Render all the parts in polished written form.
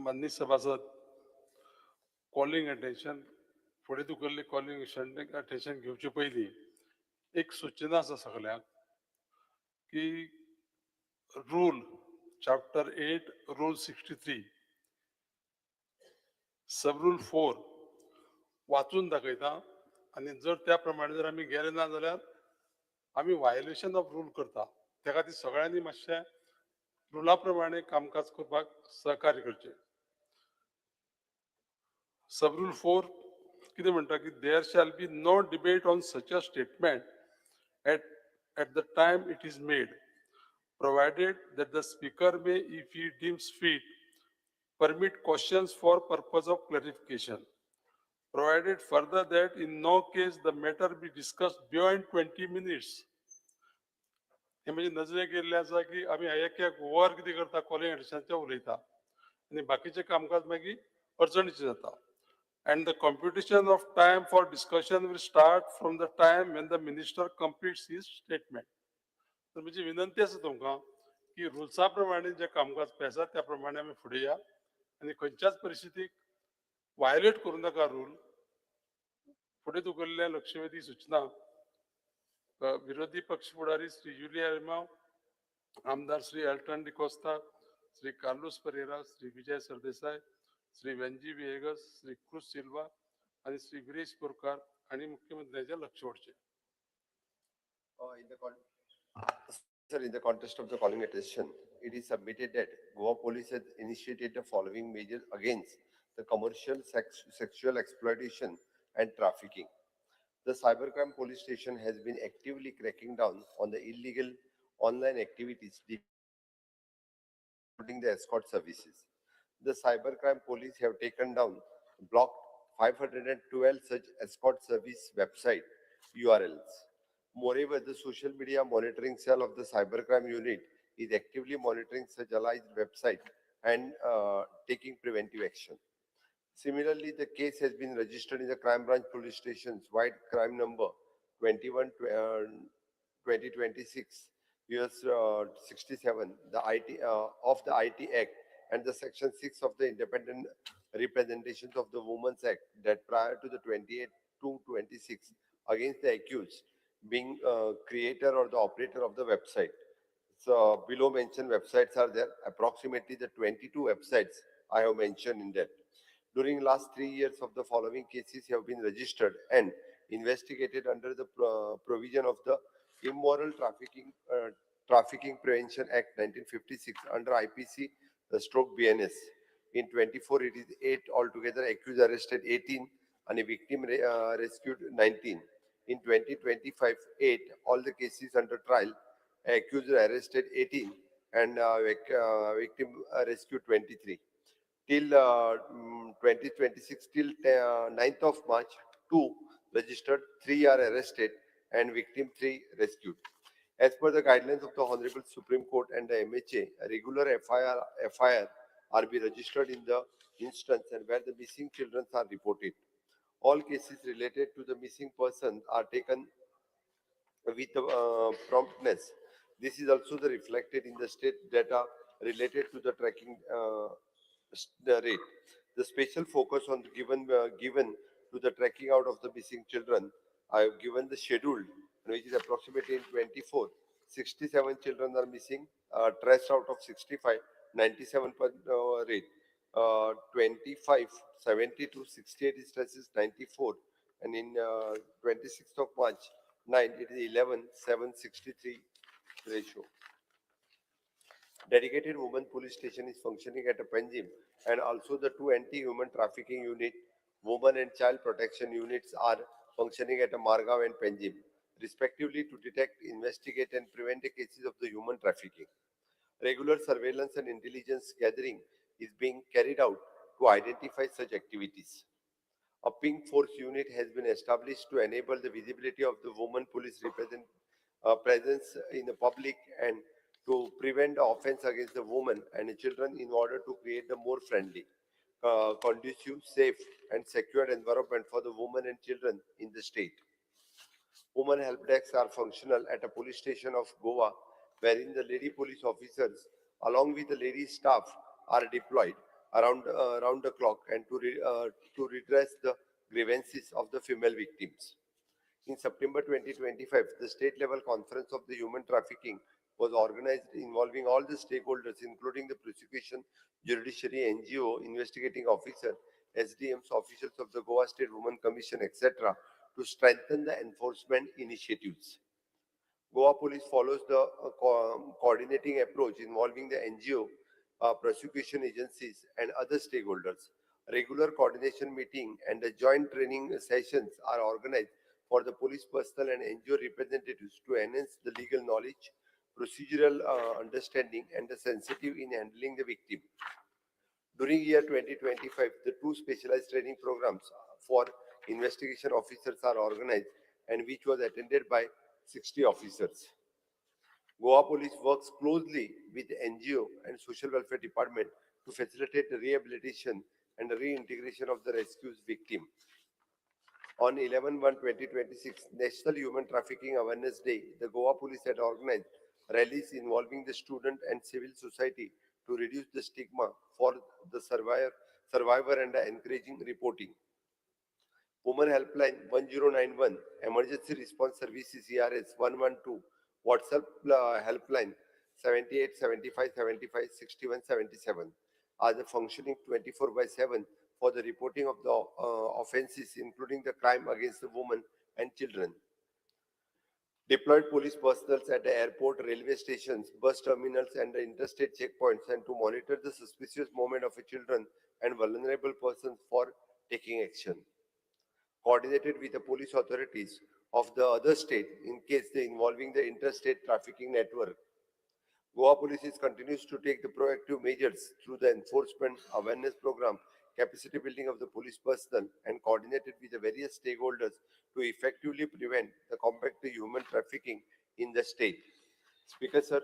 माननीय सभासद, calling attention फुडें तुगेल्ली कॉलिंग अटेन्शन घेवचे पयलीं एक सूचना आसा सगळ्यांक की रूल चॅप्टर 8 रूल 63 सब रूल 4 वाचून दाखयता आनी जर त्या प्रमाणे जर आमी गेले ना जाल्यार आमी वायोलेशन ऑफ रूल करता. त्या खातीर सगळ्यांनी मातशें रुला प्रमाणे कामकाज करपाक सहकार्य करचें. सब रूल 4 कितें म्हणटा की there shall be no debate on such a statement at the time it is made, provided that the speaker may, if he deems fit, permit questions for purpose of clarification. Provided further that in no case the matter be discussed beyond 20 minutes. हे म्हणजे नजरेक येयल्लें आसा की आमी एक वर कितें करता calling एडिशनचे उलयता आनी बाकीचें कामकाज मागीर अडचणीचें जाता. And the computation of time for discussion will start from the time when the minister completes his statement. तर म्हजी विनंती आसा तुमकां की रुल्सा प्रमाणे जे कामकाज पळय आसा त्या प्रमाणे आमी फुडें या आनी खंयच्याच परिस्थितीक वायोलेट करूं नाका रूल. फुडें तुगेल्ले लक्षवेधी सूचना विरोधी पक्ष फुडारी श्री जुलिया रेमाव, आमदार श्री एल्टन डिकोस्ता, श्री कार्लोस परेरा, श्री विजय सरदेसाई, श्री वेंजी विएगस, श्री क्रुज सिल्वा आणि श्री गिरीश बोरकार आणि मुख्यमंत्र्यांचे लक्ष ओडचे. Sir, in the context of the calling attention, it is submitted that Goa Police has initiated the following measures against the commercial sexual exploitation and trafficking. The Cybercrime Police Station has been actively cracking down on the illegal online activities, including the escort services. The Cybercrime Police have taken down, blocked 512 such escort service website URLs. Moreover, the social media monitoring cell of the cybercrime unit is actively monitoring such alleged website and taking preventive action. Similarly, the case has been registered in the crime branch police station's wide crime number 21/2026 US 67 the IT of the IT Act and the Section 6 of the Independent Representations of the Women's Act that prior to the 28/2/26 against the accused being creator or the operator of the website. So below mentioned websites are there, approximately the 22 websites I have mentioned in that. During last 3 years of the following cases have been registered and investigated under the provision of the Immoral Trafficking Prevention Act 1956 under IPC stroke BNS. In 24 it is 8 altogether, accused arrested 18 and a victim rescued 19. In 2025, 8, all the cases under trial, accused arrested 18 and victim rescued 23. Till 2026, till 9th of March, 2 registered, 3 are arrested and victim 3 rescued. As per the guidelines of the Honorable Supreme Court and the MHA, a regular FIR are be registered in the instance and where the missing children are reported. All cases related to the missing person are taken with promptness. This is also reflected in the state data related to the tracking the rate. The special focus on given to the tracking out of the missing children. I have given the schedule, which is approximately in 24. 67 children are missing, traced out of 65, 97 rate. 25, 72, 68 is stresses 94, and in 26th of March, 9, it is 11, 763 ratio. Dedicated women police station is functioning at a Panjim, and also the 2 anti-human trafficking unit, women and child protection units are functioning at a Margaon and Panjim, respectively, to detect, investigate, and prevent the cases of the human trafficking. Regular surveillance and intelligence gathering is being carried out to identify such activities. A pink force unit has been established to enable the visibility of the women police presence in the public and to prevent the offense against the women and the children in order to create a more friendly, conducive, safe and secured environment for the women and children in the state. Women help desks are functional at a police station of Goa, wherein the lady police officers along with the lady staff are deployed around the clock and to redress the grievances of the female victims. In September 2025, the state level conference of the human trafficking was organized involving all the stakeholders, including the prosecution, judiciary, NGO, investigating officer, SDMs, officials of the Goa State Women Commission, etc., to strengthen the enforcement initiatives. Goa Police follows the coordinating approach involving the NGO, prosecution agencies, and other stakeholders. Regular coordination meeting and the joint training sessions are organized for the police personnel and NGO representatives to enhance the legal knowledge, procedural understanding, and the sensitive in handling the victim. During year 2025, the two specialized training programs for investigation officers are organized and which was attended by 60 officers. Goa Police works closely with the NGO and Social Welfare Department to facilitate the rehabilitation and the reintegration of the rescued victim. On 11/1/2026, National Human Trafficking Awareness Day, the Goa Police had organized rallies involving the student and civil society to reduce the stigma for the survivor and encouraging reporting. Women Helpline 1091, Emergency Response Services ERS 112, WhatsApp Helpline 78 75 75 61 77 are the functioning 24 by 7 for the reporting of the offences, including the crime against the women and children. Deployed police personnel at the airport, railway stations, bus terminals, and the interstate checkpoints, and to monitor the suspicious movement of children and vulnerable persons for taking action. Coordinated with the police authorities of the other state in case they involving the interstate trafficking network. Goa Police continues to take the proactive measures through the enforcement awareness program, capacity building of the police personnel, and coordinated with the various stakeholders to effectively prevent the combat the human trafficking in the state. Speaker sir,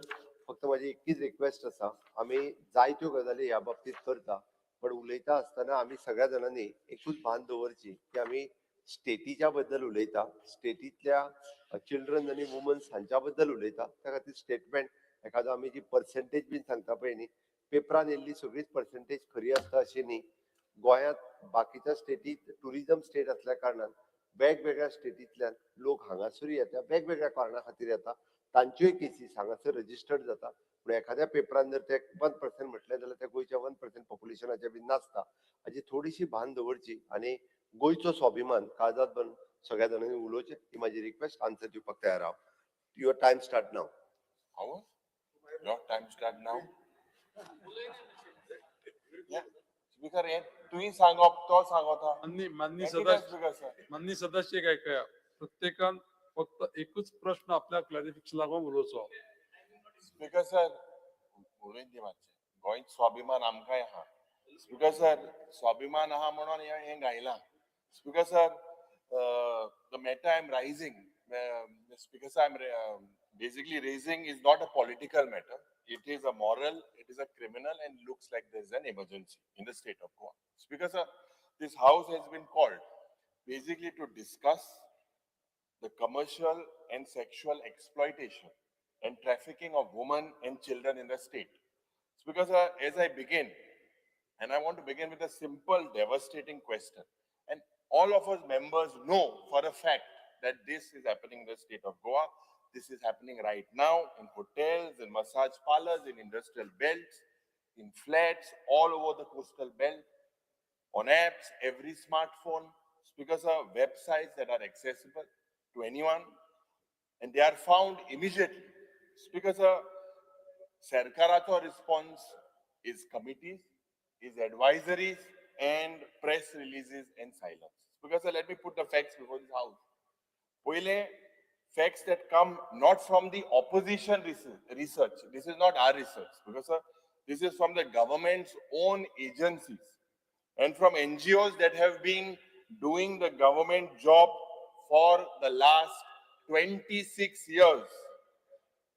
फक्त माझी एकच request असा, आम्ही जायत्यो गजाली ह्या बाबतीत करता, पण उलयता असताना आम्ही सगळ्या जणांनी एकूच भान दवरची की आम्ही स्टेटीच्या बद्दल उलयता, स्टेटीतल्या चिल्ड्रन आणि वुमन्स हांच्या बद्दल उलयता, त्या खातीर स्टेटमेंट एखादो आम्ही जी पर्सेंटेज बीन सांगता पळय न्ही, पेपरान येयल्ली सगळीच पर्सेंटेज खरी आसता अशी न्ही. गोंयांत बाकीच्या स्टेटीत टुरिझम स्टेट असल्या कारणान वेगवेगळ्या स्टेटींतल्यान लोक हांगासर येता, वेगवेगळ्या कारणां खातीर येता. तांच्योय केसीस हांगासर रजिस्टर्ड जाता. पूण एखाद्या पेपरान जर ते 1% म्हटलें जाल्यार त्या गोंयच्या 1% पॉप्युलेशनाचे बीन नासता. हाची थोडीशी भान दवरची आनी गोंयचो स्वाभिमान काळजात भरून सगळ्या जाणांनी उलोवचें, ही माझी रिक्वेस्ट. आन्सर दिवपाक तयार हांव. Your time start now. Our? Your time start now? Yeah. Speaker, तुम्ही सांगो तो सांगोता. माननीय सदस्य काय काय प्रत्येकान फक्त एकच प्रश्न आपल्या क्लॅरिफिकेशन लागून उलोवचो. स्पीकर सर, उलयन दी मातशें. गोंयत स्वाभिमान आमकांय आहा. स्पीकर सर, स्वाभिमान आहा म्हणून हें गायलां. Speaker sir, the matter I'm raising, Speaker sir, I'm basically raising is not a political matter. It is a moral, it is a criminal, and looks like there's an emergency in the state of Goa. Speaker sir, this house has been called basically to discuss the commercial and sexual exploitation and trafficking of women and children in the state. Speaker sir, as I begin, and I want to begin with a simple, devastating question. And all of us members know for a fact that this is happening in the state of Goa. This is happening right now in hotels, in massage parlors, in industrial belts, in flats, all over the coastal belt, on apps, every smartphone, speakers are websites that are accessible to anyone, and they are found immediately. Speakers are Sarkarato response is committees, is advisories, and press releases and silence. Because let me put the facts before this house. Pile, facts that come not from the opposition research. This is not our research. Because this is from the government's own agencies and from NGOs that have been doing the government job for the last 26 years.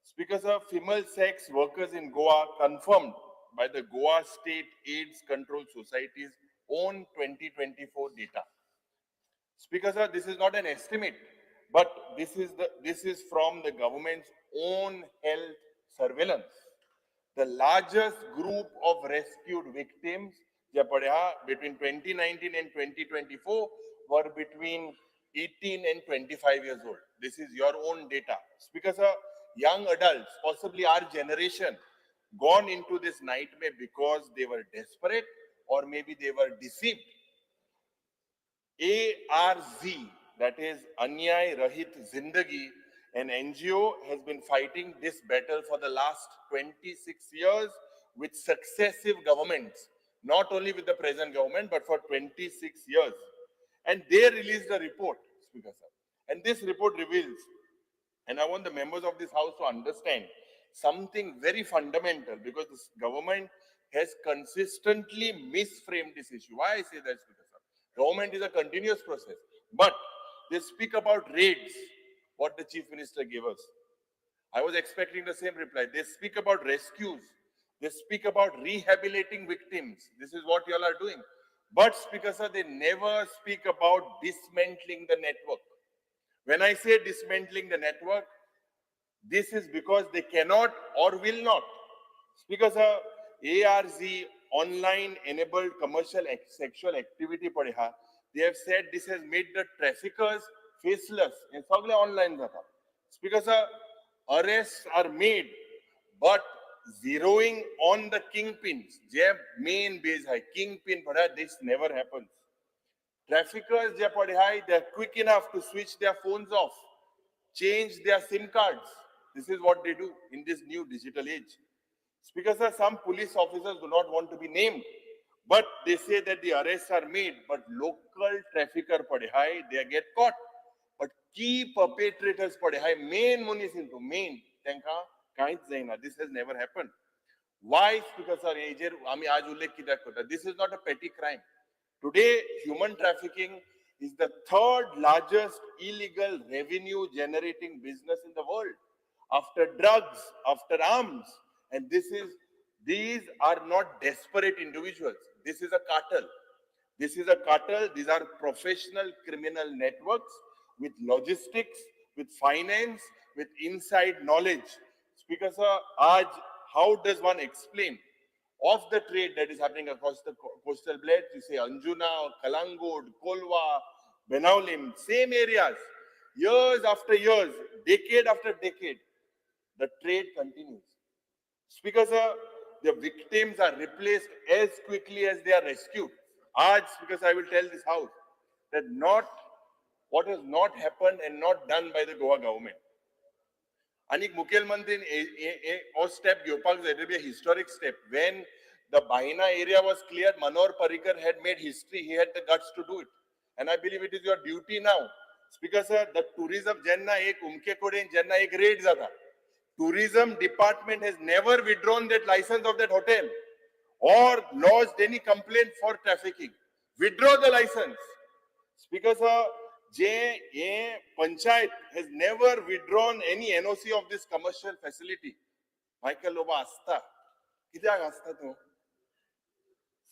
Speakers of female sex workers in Goa confirmed by the Goa State AIDS Control Society's own 2024 data. Speaker sir, this is not an estimate, but this is from the government's own health surveillance. The largest group of rescued victims જે પડ્યા between 2019 and 2024 were between 18 and 25 years old. This is your own data. It's because young adults, possibly our generation, gone into this nightmare because they were desperate or maybe they were deceived. ARZ, that is Anyay Rahit Zindagi, an NGO, has been fighting this battle for the last 26 years with successive governments, not only with the present government, but for 26 years. And they released a report, Speaker Sir. And this report reveals, and I want the members of this house to understand something very fundamental, because this government has consistently misframed this issue. Why I say that, Speaker Sir? Government is a continuous process, but they speak about raids, what the Chief Minister gave us. I was expecting the same reply. They speak about rescues. They speak about rehabilitating victims. This is what you all are doing. But, Speaker Sir, they never speak about dismantling the network. When I say dismantling the network, this is because they cannot or will not. Because ARZ, online enabled commercial sexual activity padha, they have said this has made the traffickers faceless and sagle online jata. Because arrests are made, but zeroing on the kingpins, their main base hai, kingpin padha, this never happens. Traffickers, they're quick enough to switch their phones off, change their SIM cards. This is what they do in this new digital age. Because some police officers do not want to be named, but they say that the arrests are made, but local trafficker they get caught. But key perpetrators main munis into main, this has never happened. Why? Because this is not a petty crime. Today, human trafficking is the third largest illegal revenue generating business in the world, after drugs, after arms. And these are not desperate individuals. This is a cartel. This is a cartel. These are professional criminal networks with logistics, with finance, with inside knowledge. Speaker sir, how does one explain of the trade that is happening across the coastal belt? You say Anjuna, Kalangud, Kolwa, Benaulim, same areas. Years after years, decade after decade, the trade continues. Speaker sir, the victims are replaced as quickly as they are rescued. Because I will tell this house that not what has not happened and not done by the Goa government. Anik Mukhyamantrin or step Gyopak, it will be a historic step. When the Bahina area was cleared, Manor Parrikar had made history. He had the guts to do it. And I believe it is your duty now. Speaker sir, the tourism Janna ek umke kode Janna ek raid zata. Tourism department has never withdrawn that license of that hotel or lodged any complaint for trafficking. Withdraw the license. Speaker sir, Panchayat has never withdrawn any NOC of this commercial facility. Michael Loba asta. Kitya asta tu?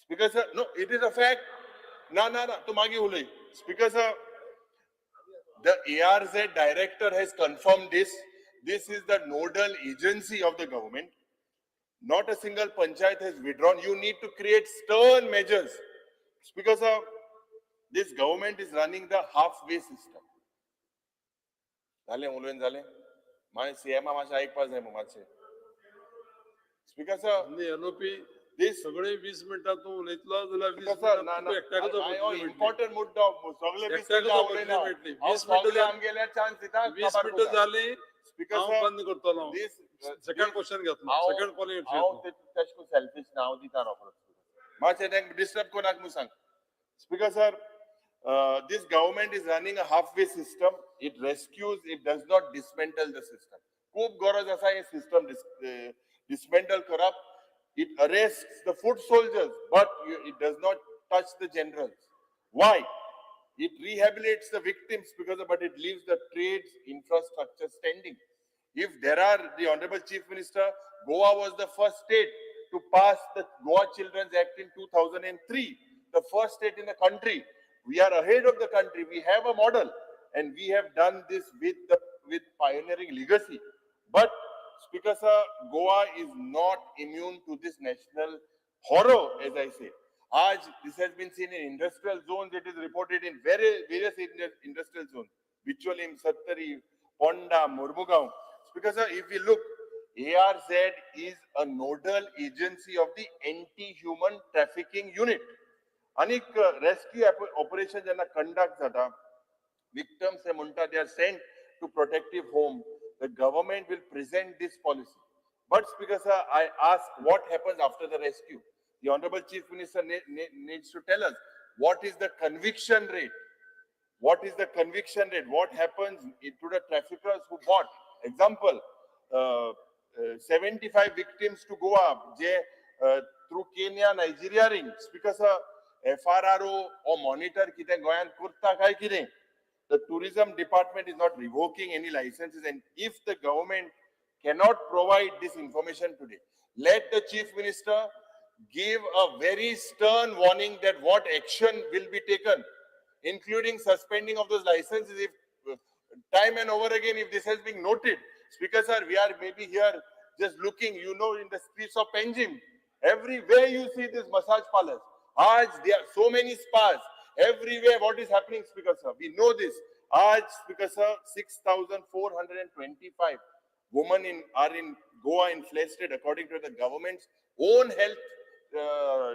Speaker sir, no, it is a fact. Na, tu magi hulai. Speaker sir, the ARZ director has confirmed this. This is the nodal agency of the government. Not a single panchayat has withdrawn. You need to create stern measures. Because this government is running the halfway system. झाले उलवेन झाले my CM माशा एक पास आहे माचे speaker sir NOP this सगळे 20 मिनिटात उलयतलो जाल्यार 20 मिनिटात इम्पॉर्टंट मुद्दा सगळे 20 मिनिटात उलयना 20 मिनिटात आमगेल्या चान्स दिता 20 मिनिटात जाली स्पीकर हांव बंद करतलो दिस सेकंड क्वेश्चन घेतलो सेकंड पॉइंट हांव तेचको सेल्फिश नाव दिता रोखडो माचे तेंक डिस्टर्ब कोणाक मु सांग speaker sir this government is running a halfway system. It rescues, it does not dismantle the system. खूप गरज असा हे system dismantle करप. It arrests the foot soldiers, but it does not touch the generals. Why? It rehabilitates the victims but it leaves the trade's infrastructure standing. If there are, the Honorable Chief Minister, Goa was the first state to pass the Goa Children's Act in 2003, the first state in the country. We are ahead of the country. We have a model, and we have done this with pioneering legacy. But Speaker sir, Goa is not immune to this national horror, as I say. आज this has been seen in industrial zones. It is reported in various industrial zones. Bicholim, Sattari, Ponda, Murmugaon. Because if we look, ARZ is a nodal agency of the anti-human trafficking unit. अनेक rescue operation जेन्ना conduct जाता, victims they are sent to protective home. The government will present this policy. But Speaker sir, I ask what happens after the rescue. The Honorable Chief Minister needs to tell us what is the conviction rate. What is the conviction rate? What happens to the traffickers who bought? Example, 75 victims to Goa, through Kenya, Nigeria ring. Speaker sir, FRRO or monitor kite Goyan kurta kai kire. The tourism department is not revoking any licenses, and if the government cannot provide this information today, let the chief minister give a very stern warning that what action will be taken, including suspending of those licenses if time and over again if this has been noted. Speaker sir, we are maybe here just looking, in the streets of Panjim, everywhere you see this massage parlors. Aaj there are so many spas everywhere. What is happening, Speaker sir? We know this. Aaj, Speaker sir, 6,425 women are in Goa infested according to the government's own health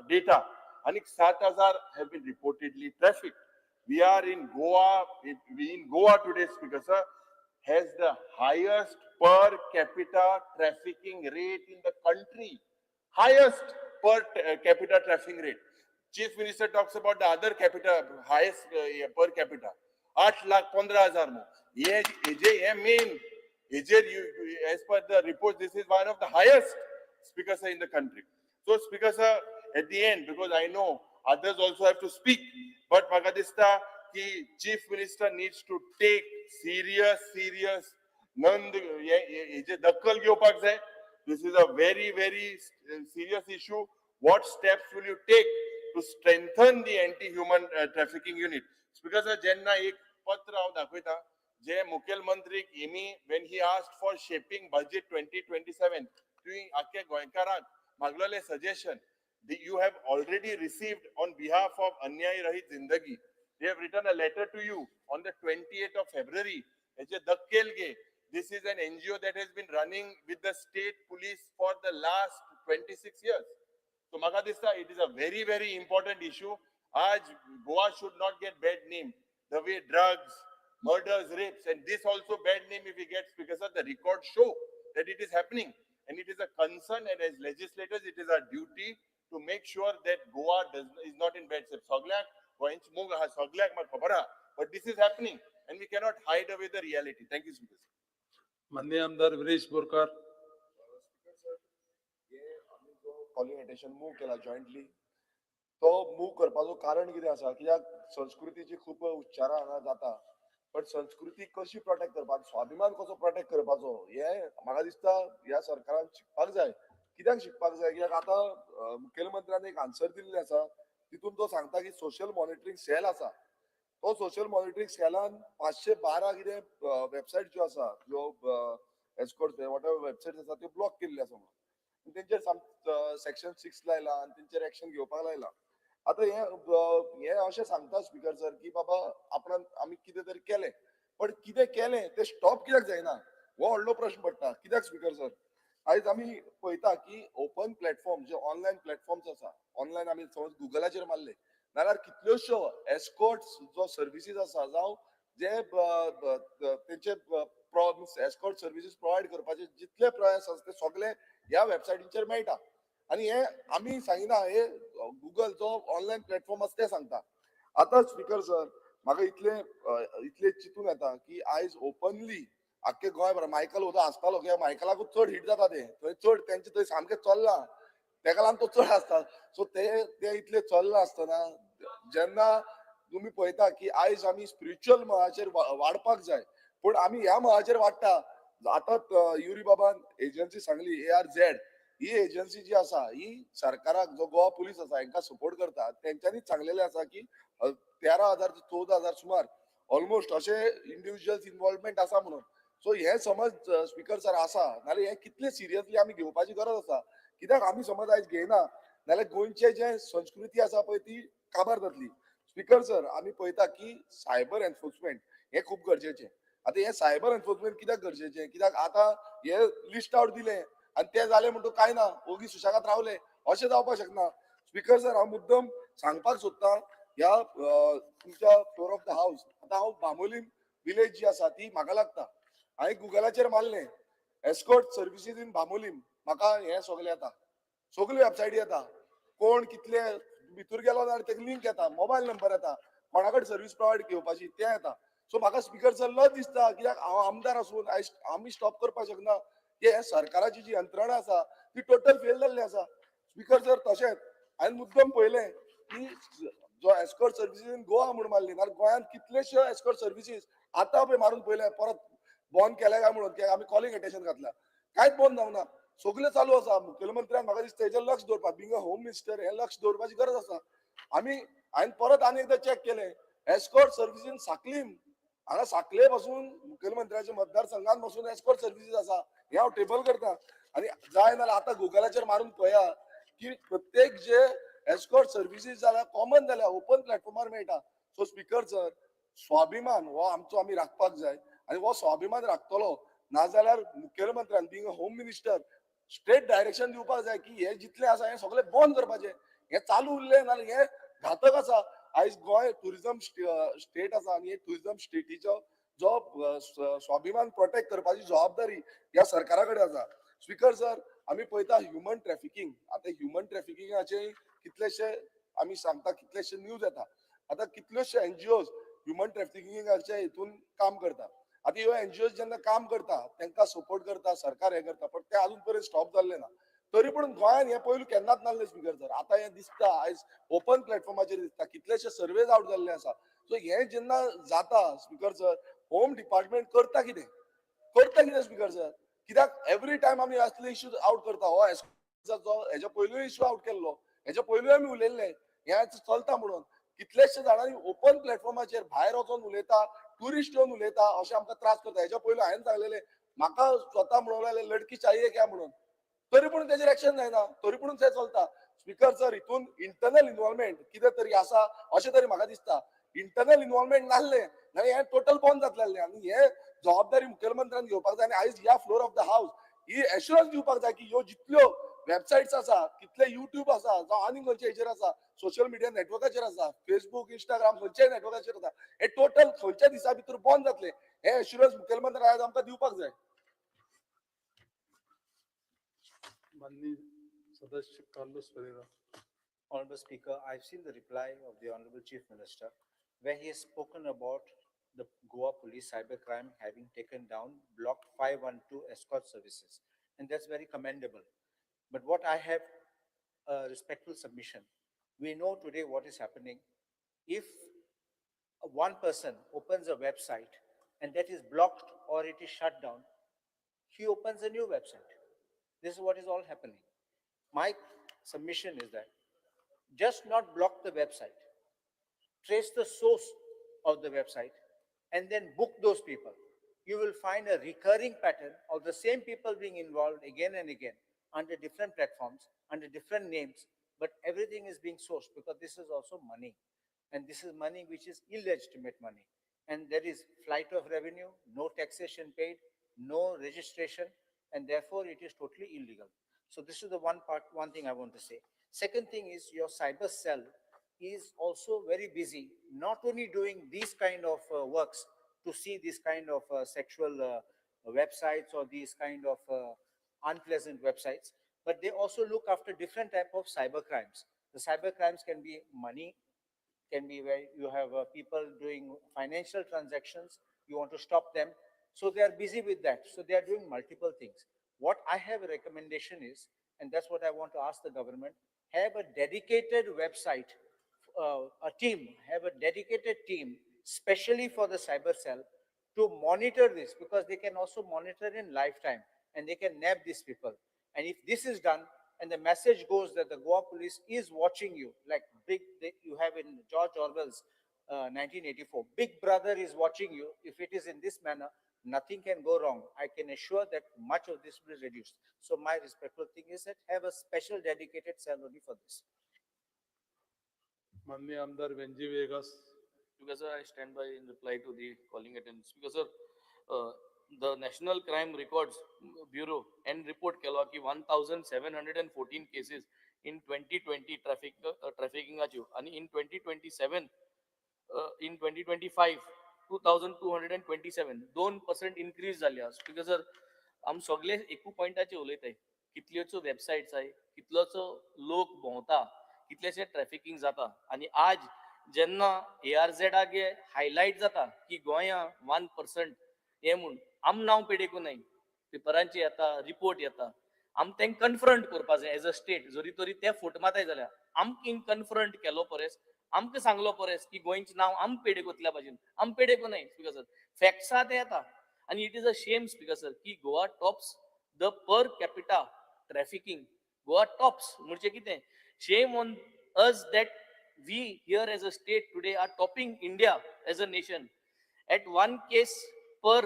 data. And 7,000 have been reportedly trafficked. We are in Goa. In Goa today, Speaker sir, has the highest per capita trafficking rate in the country. Highest per capita trafficking rate. Chief Minister talks about the other capita, highest per capita. 8,15,000 more. As per the report, this is one of the highest, Speaker sir, in the country. So, Speaker sir, at the end, because I know others also have to speak, but Magadista, the Chief Minister needs to take serious, this is a very serious issue. What steps will you take to strengthen the anti-human trafficking unit? Speaker sir, jenna ek patra haंव दाखयता जे मुखेलमंत्रीक Hemy when he asked for shaping budget 2027 तुवें आख्या गोंयकारांक मागलेले suggestion you have already received on behalf of Anyay Rahit Zindagi. They have written a letter to you on the 28th of February. This is an NGO that has been running with the state police for the last 26 years. So Magadista, it is a very important issue. Aaj Goa should not get bad name. The way drugs, murders, rapes, and this also bad name if we get, because of the records show that it is happening. And it is a concern, and as legislators, it is our duty to make sure that Goa is not in bad shape. But this is happening, and we cannot hide away the reality. Thank you, Speaker. माननीय आमदार Viresh Borkar. Calling attention move केला jointly तो move करपाचो कारण कितें आसा कित्याक संस्कृतीची खूब उच्चारां हांगा जाता पण संस्कृती कशी प्रोटेक्ट करपाची स्वाभिमान कसो प्रोटेक्ट करपाचो हे म्हाका दिसता ह्या सरकारान शिकपाक जाय कित्याक शिकपाक जाय कित्याक आतां मुखेलमंत्र्यान एक आन्सर दिल्लें आसा तितून तो सांगता की सोशल मॉनिटरींग सेल आसा तो सोशल मॉनिटरींग सेलान 512 कितें वेबसायट ज्यो आसा ज्यो एस्कॉर्ट वॉटेवर वेबसायट आसा त्यो ब्लॉक केल्ल्यो आसा म्हणून तेंचेर सेक्शन 6 लायला आनी तेंचेर एक्शन घेवपाक लायला आता हे अशें सांगता स्पीकर सर की बाबा आपण आमी कितें तरी केलें पण कितें केलें ते स्टॉप कित्याक जायना हो व्हडलो प्रश्न पडटा कित्याक स्पीकर सर आयज आमी पळयता की ओपन प्लॅटफॉर्म जे ऑनलायन प्लॅटफॉर्म्स आसा ऑनलायन आमी समज गुगलाचेर मारले नाल्यार कितल्योश्यो एस्कॉर्ट्स जो सर्विसीस आसा जावं जे तेंचे एस्कॉर्ट सर्विसीस प्रोवायड करपाचे जितले प्रयास आसा ते सगळे ह्या वेबसायटीचेर मेळटा आणि हे आम्ही सांगिना हे गुगल जो ऑनलायन प्लॅटफॉर्म आसा ते सांगता आता स्पीकर सर म्हाका इतले चिंतून येता की आयज ओपनली आख्खे गोंयभर मायकल उदो आसतालो कित्याक मायकलाकूच चड हिट जाता ते थंय चड तेंचे थंय सामकें चल्लां तेका लागून तो चड आसता सो ते इतले चल्लां आसतना जेन्ना तुम्ही पळयता की आयज आमी स्पिरिच्युअल मळाचेर वाडपाक जाय पूण आमी ह्या मळाचेर वाडटा आतां युरी बाबान एजन्सी सांगली ARZ ही एजन्सी जी आसा ही सरकाराक जो गोवा पुलीस आसा हांकां सपोर्ट करता तेंच्यांनीच सांगलेले आसा की 13,000 ते 14,000 सुमार ऑलमोस्ट अशे इंडिव्हिज्युअल्स इन्वॉल्वमेंट आसा म्हणून सो हे समज स्पीकर सर आसा नाल्यार हे कितले सिरियसली आमी घेवपाची गरज आसा कित्याक आमी समज आयज घेयना नाल्यार गोंयचे जे संस्कृती आसा पळय ती काबार जातली. स्पीकर सर, आमी पळयता की सायबर एनफोर्समेंट हे खूप गरजेचे. आता हे सायबर एनफोर्समेंट कित्याक गरजेचे? कित्याक आता हे लिस्ट आउट दिले आणि ते जाले म्हणटून काय ना, ओगी सुशेगाद रावले अशें जावपाक शकना. स्पीकर सर, हांव मुद्दम सांगपाक सोदतां ह्या तुमच्या फ्लोर ऑफ द हाऊस. आता हांव बांबोलीम विलेज जी आसा ती म्हाका लागता. हांवें गुगलाचेर मारलें एस्कॉर्ट सर्विसीस इन बांबोलीम. म्हाका हे सगळे येता, सगळ्यो वेबसायटी येता. कोण कितले भितर गेलो जाल्यार तेका लिंक येता, मोबायल नंबर येता, कोणाकडे सर्व्हिस प्रोवायड घेवपाची तें येता. सो म्हाका स्पीकर सर लज दिसता, कित्याक हांव आमदार आसून आमी स्टॉप करपाक शकना की हे सरकाराची जी यंत्रणा आसा ती टोटल फेल जाल्ली आसा. स्पीकर सर, तशेंच हांवें मुद्दम पळयलें की जो एस्कॉर्ट सर्विसीस इन गोवा म्हणून मारली, नाल्यार गोंयांत कितलेशे एस्कॉर्ट सर्विसीस आतां पळय मारून पळयले, परत बंद केले काय म्हणून, कित्याक आमी कॉलिंग अटेन्शन घातल्या. कांयच बंद जावना, सगळे चालू आसा. मुखेलमंत्र्यान म्हाका दिसता हेजेर लक्ष दवरपाक, बिंग अ होम मिनिस्टर हे लक्ष दवरपाची गरज आसा. हांवें परत आनी एकदां चॅक केलें, एस्कॉर्ट सर्विसीस इन साकलीम, हांगा साकले पासून मुखेलमंत्र्याच्या मतदारसंघात पासून एस्कॉर्ट सर्विसीस आसा. हे हांव टेबल करता. आनी जाय नाल्यार आतां गुगलाचेर मारून पळया की प्रत्येक जे एस्कॉर्ट सर्विसीस जाल्या कॉमन जाल्या, ओपन प्लॅटफॉर्मार मेळटा. सो स्पीकर सर, स्वाभिमान हो आमचो आमी राखपाक जाय आनी हो स्वाभिमान राखतलो. नाजाल्यार मुखेलमंत्र्यान being a home minister straight direction दिवपाक जाय की हे जितले आसा हे सगळे बंद करपाचे. हे चालू उरले नाल्यार हे घातक आसा. आयज गोंय टुरिझम स्टेट आसा आनी हे टुरिझम स्टेटीचो जो स्वाभिमान प्रोटेक्ट करपाची जबाबदारी ह्या सरकारा कडेन आसा. स्पीकर सर, आमी पळयता ह्युमन ट्रॅफिकींग. आतां ह्युमन ट्रॅफिकिंगाचे कितलेशे आमी सांगता, कितलेशे न्यूज येता. आतां कितल्योशे एनजीओज ह्युमन ट्रॅफिकिंगाच्या हितून काम करता. आतां ह्यो एनजीओज जेन्ना काम करता तांकां सपोर्ट करता, सरकार हे करता, पण ते अजून पर्यंत स्टॉप जाल्ले ना. तरी पूण गोंयान हे पयलू केन्नाच नासलें स्पीकर सर. आतां हे दिसता आयज ओपन प्लॅटफॉर्माचेर दिसता, कितलेशे सर्वेज आउट जाल्ले आसा. सो हे जेन्ना जाता स्पीकर सर, होम डिपार्टमेंट करता कितें? करता कितें स्पीकर सर? कित्याक एवरी टायम आमी असले इश्यूज आउट करता. हो जो हेच्या पयलूय इश्यू आउट केल्लो, हेच्या पयलूय आमी उलयल्ले हे चलता म्हणून. कितलेशे जाणांनी ओपन प्लॅटफॉर्माचेर भायर वचून उलयता, ट्युरिस्ट येवन उलयता, अशें आमकां त्रास करता. हेच्या पयलू हांवें सांगलेलें, म्हाका स्वता म्हणूंक लागले लडकी चाहिए क्या म्हणून. तरी पूण तेजेर एक्शन जायना, तरी पूण ते चलता. स्पीकर सर, हितून इंटरनल इन्व्हॉल्वमेंट कितें तरी आसा अशें तरी म्हाका दिसता. इंटरनल इन्व्हॉल्वमेंट नासलें जाल्यार हे टोटल बंद जातलें. आनी हे जबाबदारी मुखेलमंत्र्यान घेवपाक जाय. आनी आयज ह्या floor of the house he assurance दिवपाक जाय की ह्यो जितल्यो वेबसायट्स आसा, कितले युट्यूब आसा, जावं आनी खंयचे हेचेर आसा, सोशल मिडिया नेटवर्काचेर आसा, फेसबुक, इंस्टाग्राम खंयच्याय नेटवर्काचेर आसा, हे टोटल खंयच्या दिसा भितर बंद जातले. हे एश्युरन्स मुखेलमंत्र्यान आयज आमकां दिवपाक जाय. माननीय सदस्य Carlos Pereira. Honorable Speaker, I've seen the reply of the Honorable Chief Minister, where he has spoken about the Goa police cybercrime having taken down Block 512 escort services, and that's very commendable. But what I have a respectful submission. We know today what is happening. If one person opens a website and that is blocked or it is shut down, he opens a new website. This is what is all happening. My submission is that just not block the website, trace the source of the website, and then book those people. You will find a recurring pattern of the same people being involved again and again under different platforms, under different names, but everything is being sourced because this is also money. And this is money which is illegitimate money. And there is flight of revenue, no taxation paid, no registration, and therefore it is totally illegal. So this is the one thing I want to say. Second thing is your cyber cell is also very busy, not only doing these kind of works to see this kind of sexual websites or these kind of unpleasant websites, but they also look after different type of cyber crimes. The cyber crimes can be money, can be where you have people doing financial transactions, you want to stop them. So they are busy with that. So they are doing multiple things. What I have a recommendation is, and that's what I want to ask the government, have a dedicated website, have a dedicated team, specially for the cyber cell, to monitor this, because they can also monitor in lifetime and they can nab these people. And if this is done and the message goes that the Goa police is watching you, like you have in George Orwell's 1984, Big Brother is watching you. If it is in this manner, nothing can go wrong. I can assure that much of this will be reduced. So my respectful thing is that have a special dedicated cell only for this. माननीय आमदार Venzy Vegas. Because sir, I stand by in reply to the calling attendance. Because sir, the National Crime Records Bureau and report केलो की 1,714 cases in 2020 trafficking achieve आणि in 2027 in 2025 2,227 2% increase झाल्या. Because sir, आम सगळे एकू पॉइंटाचे उलयताय कितल्योचो websites आहे कितलोचो लोक भोंवता कितलेशे ट्रॅफिकिंग जाता आणि आज जेन्ना ARZ हायलाइट जाता की गोंया 1% हे म्हूण आम नाव पेडेकू नाही पेपरांची येता रिपोर्ट येता आम तेंक कन्फ्रंट करपा जाय एज अ स्टेट जरी तरी ते फुट माताय जाल्यार आमकां कन्फ्रंट केलो परेस आमकां सांगलो परेस की गोंयचें नाव आम पेडे कोतल्या भाशेन आम पेडेकू नाही स्पिकर फॅक्ट्स आहा ते येता आणि it is a shame speaker sir की Goa tops the per capita trafficking Goa tops म्हणजे कितें shame on us that we here as a state today are topping India as a nation at one case per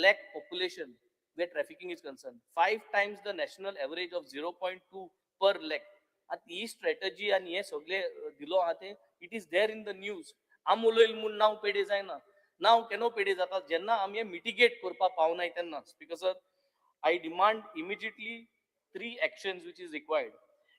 lakh population where trafficking is concerned, 5 times the national average of 0.2 per lakh. At he strategy आणि हे सगळे दिलो आहा ते it is there in the news. आम उलयल म्हूण नाव पेडे जायना नाव केनो पेडे जाता जेन्ना आमी हे मिटिगेट करपा पावनाय तेन्ना because I demand immediately 3 actions which is required.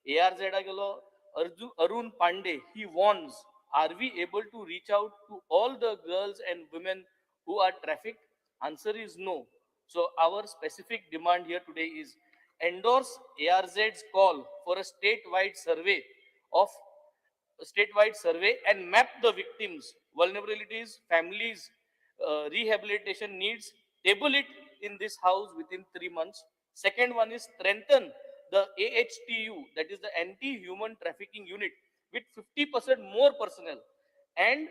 ARZ गेलो Arun Pandey, he warns, are we able to reach out to all the girls and women who are trafficked? Answer is no. So our specific demand here today is endorse ARZ's call for a of statewide survey and map the victims, vulnerabilities, families, rehabilitation needs, table it in this house within 3 months. Second one is strengthen the AHTU, that is the anti-human trafficking unit, with 50% more personnel and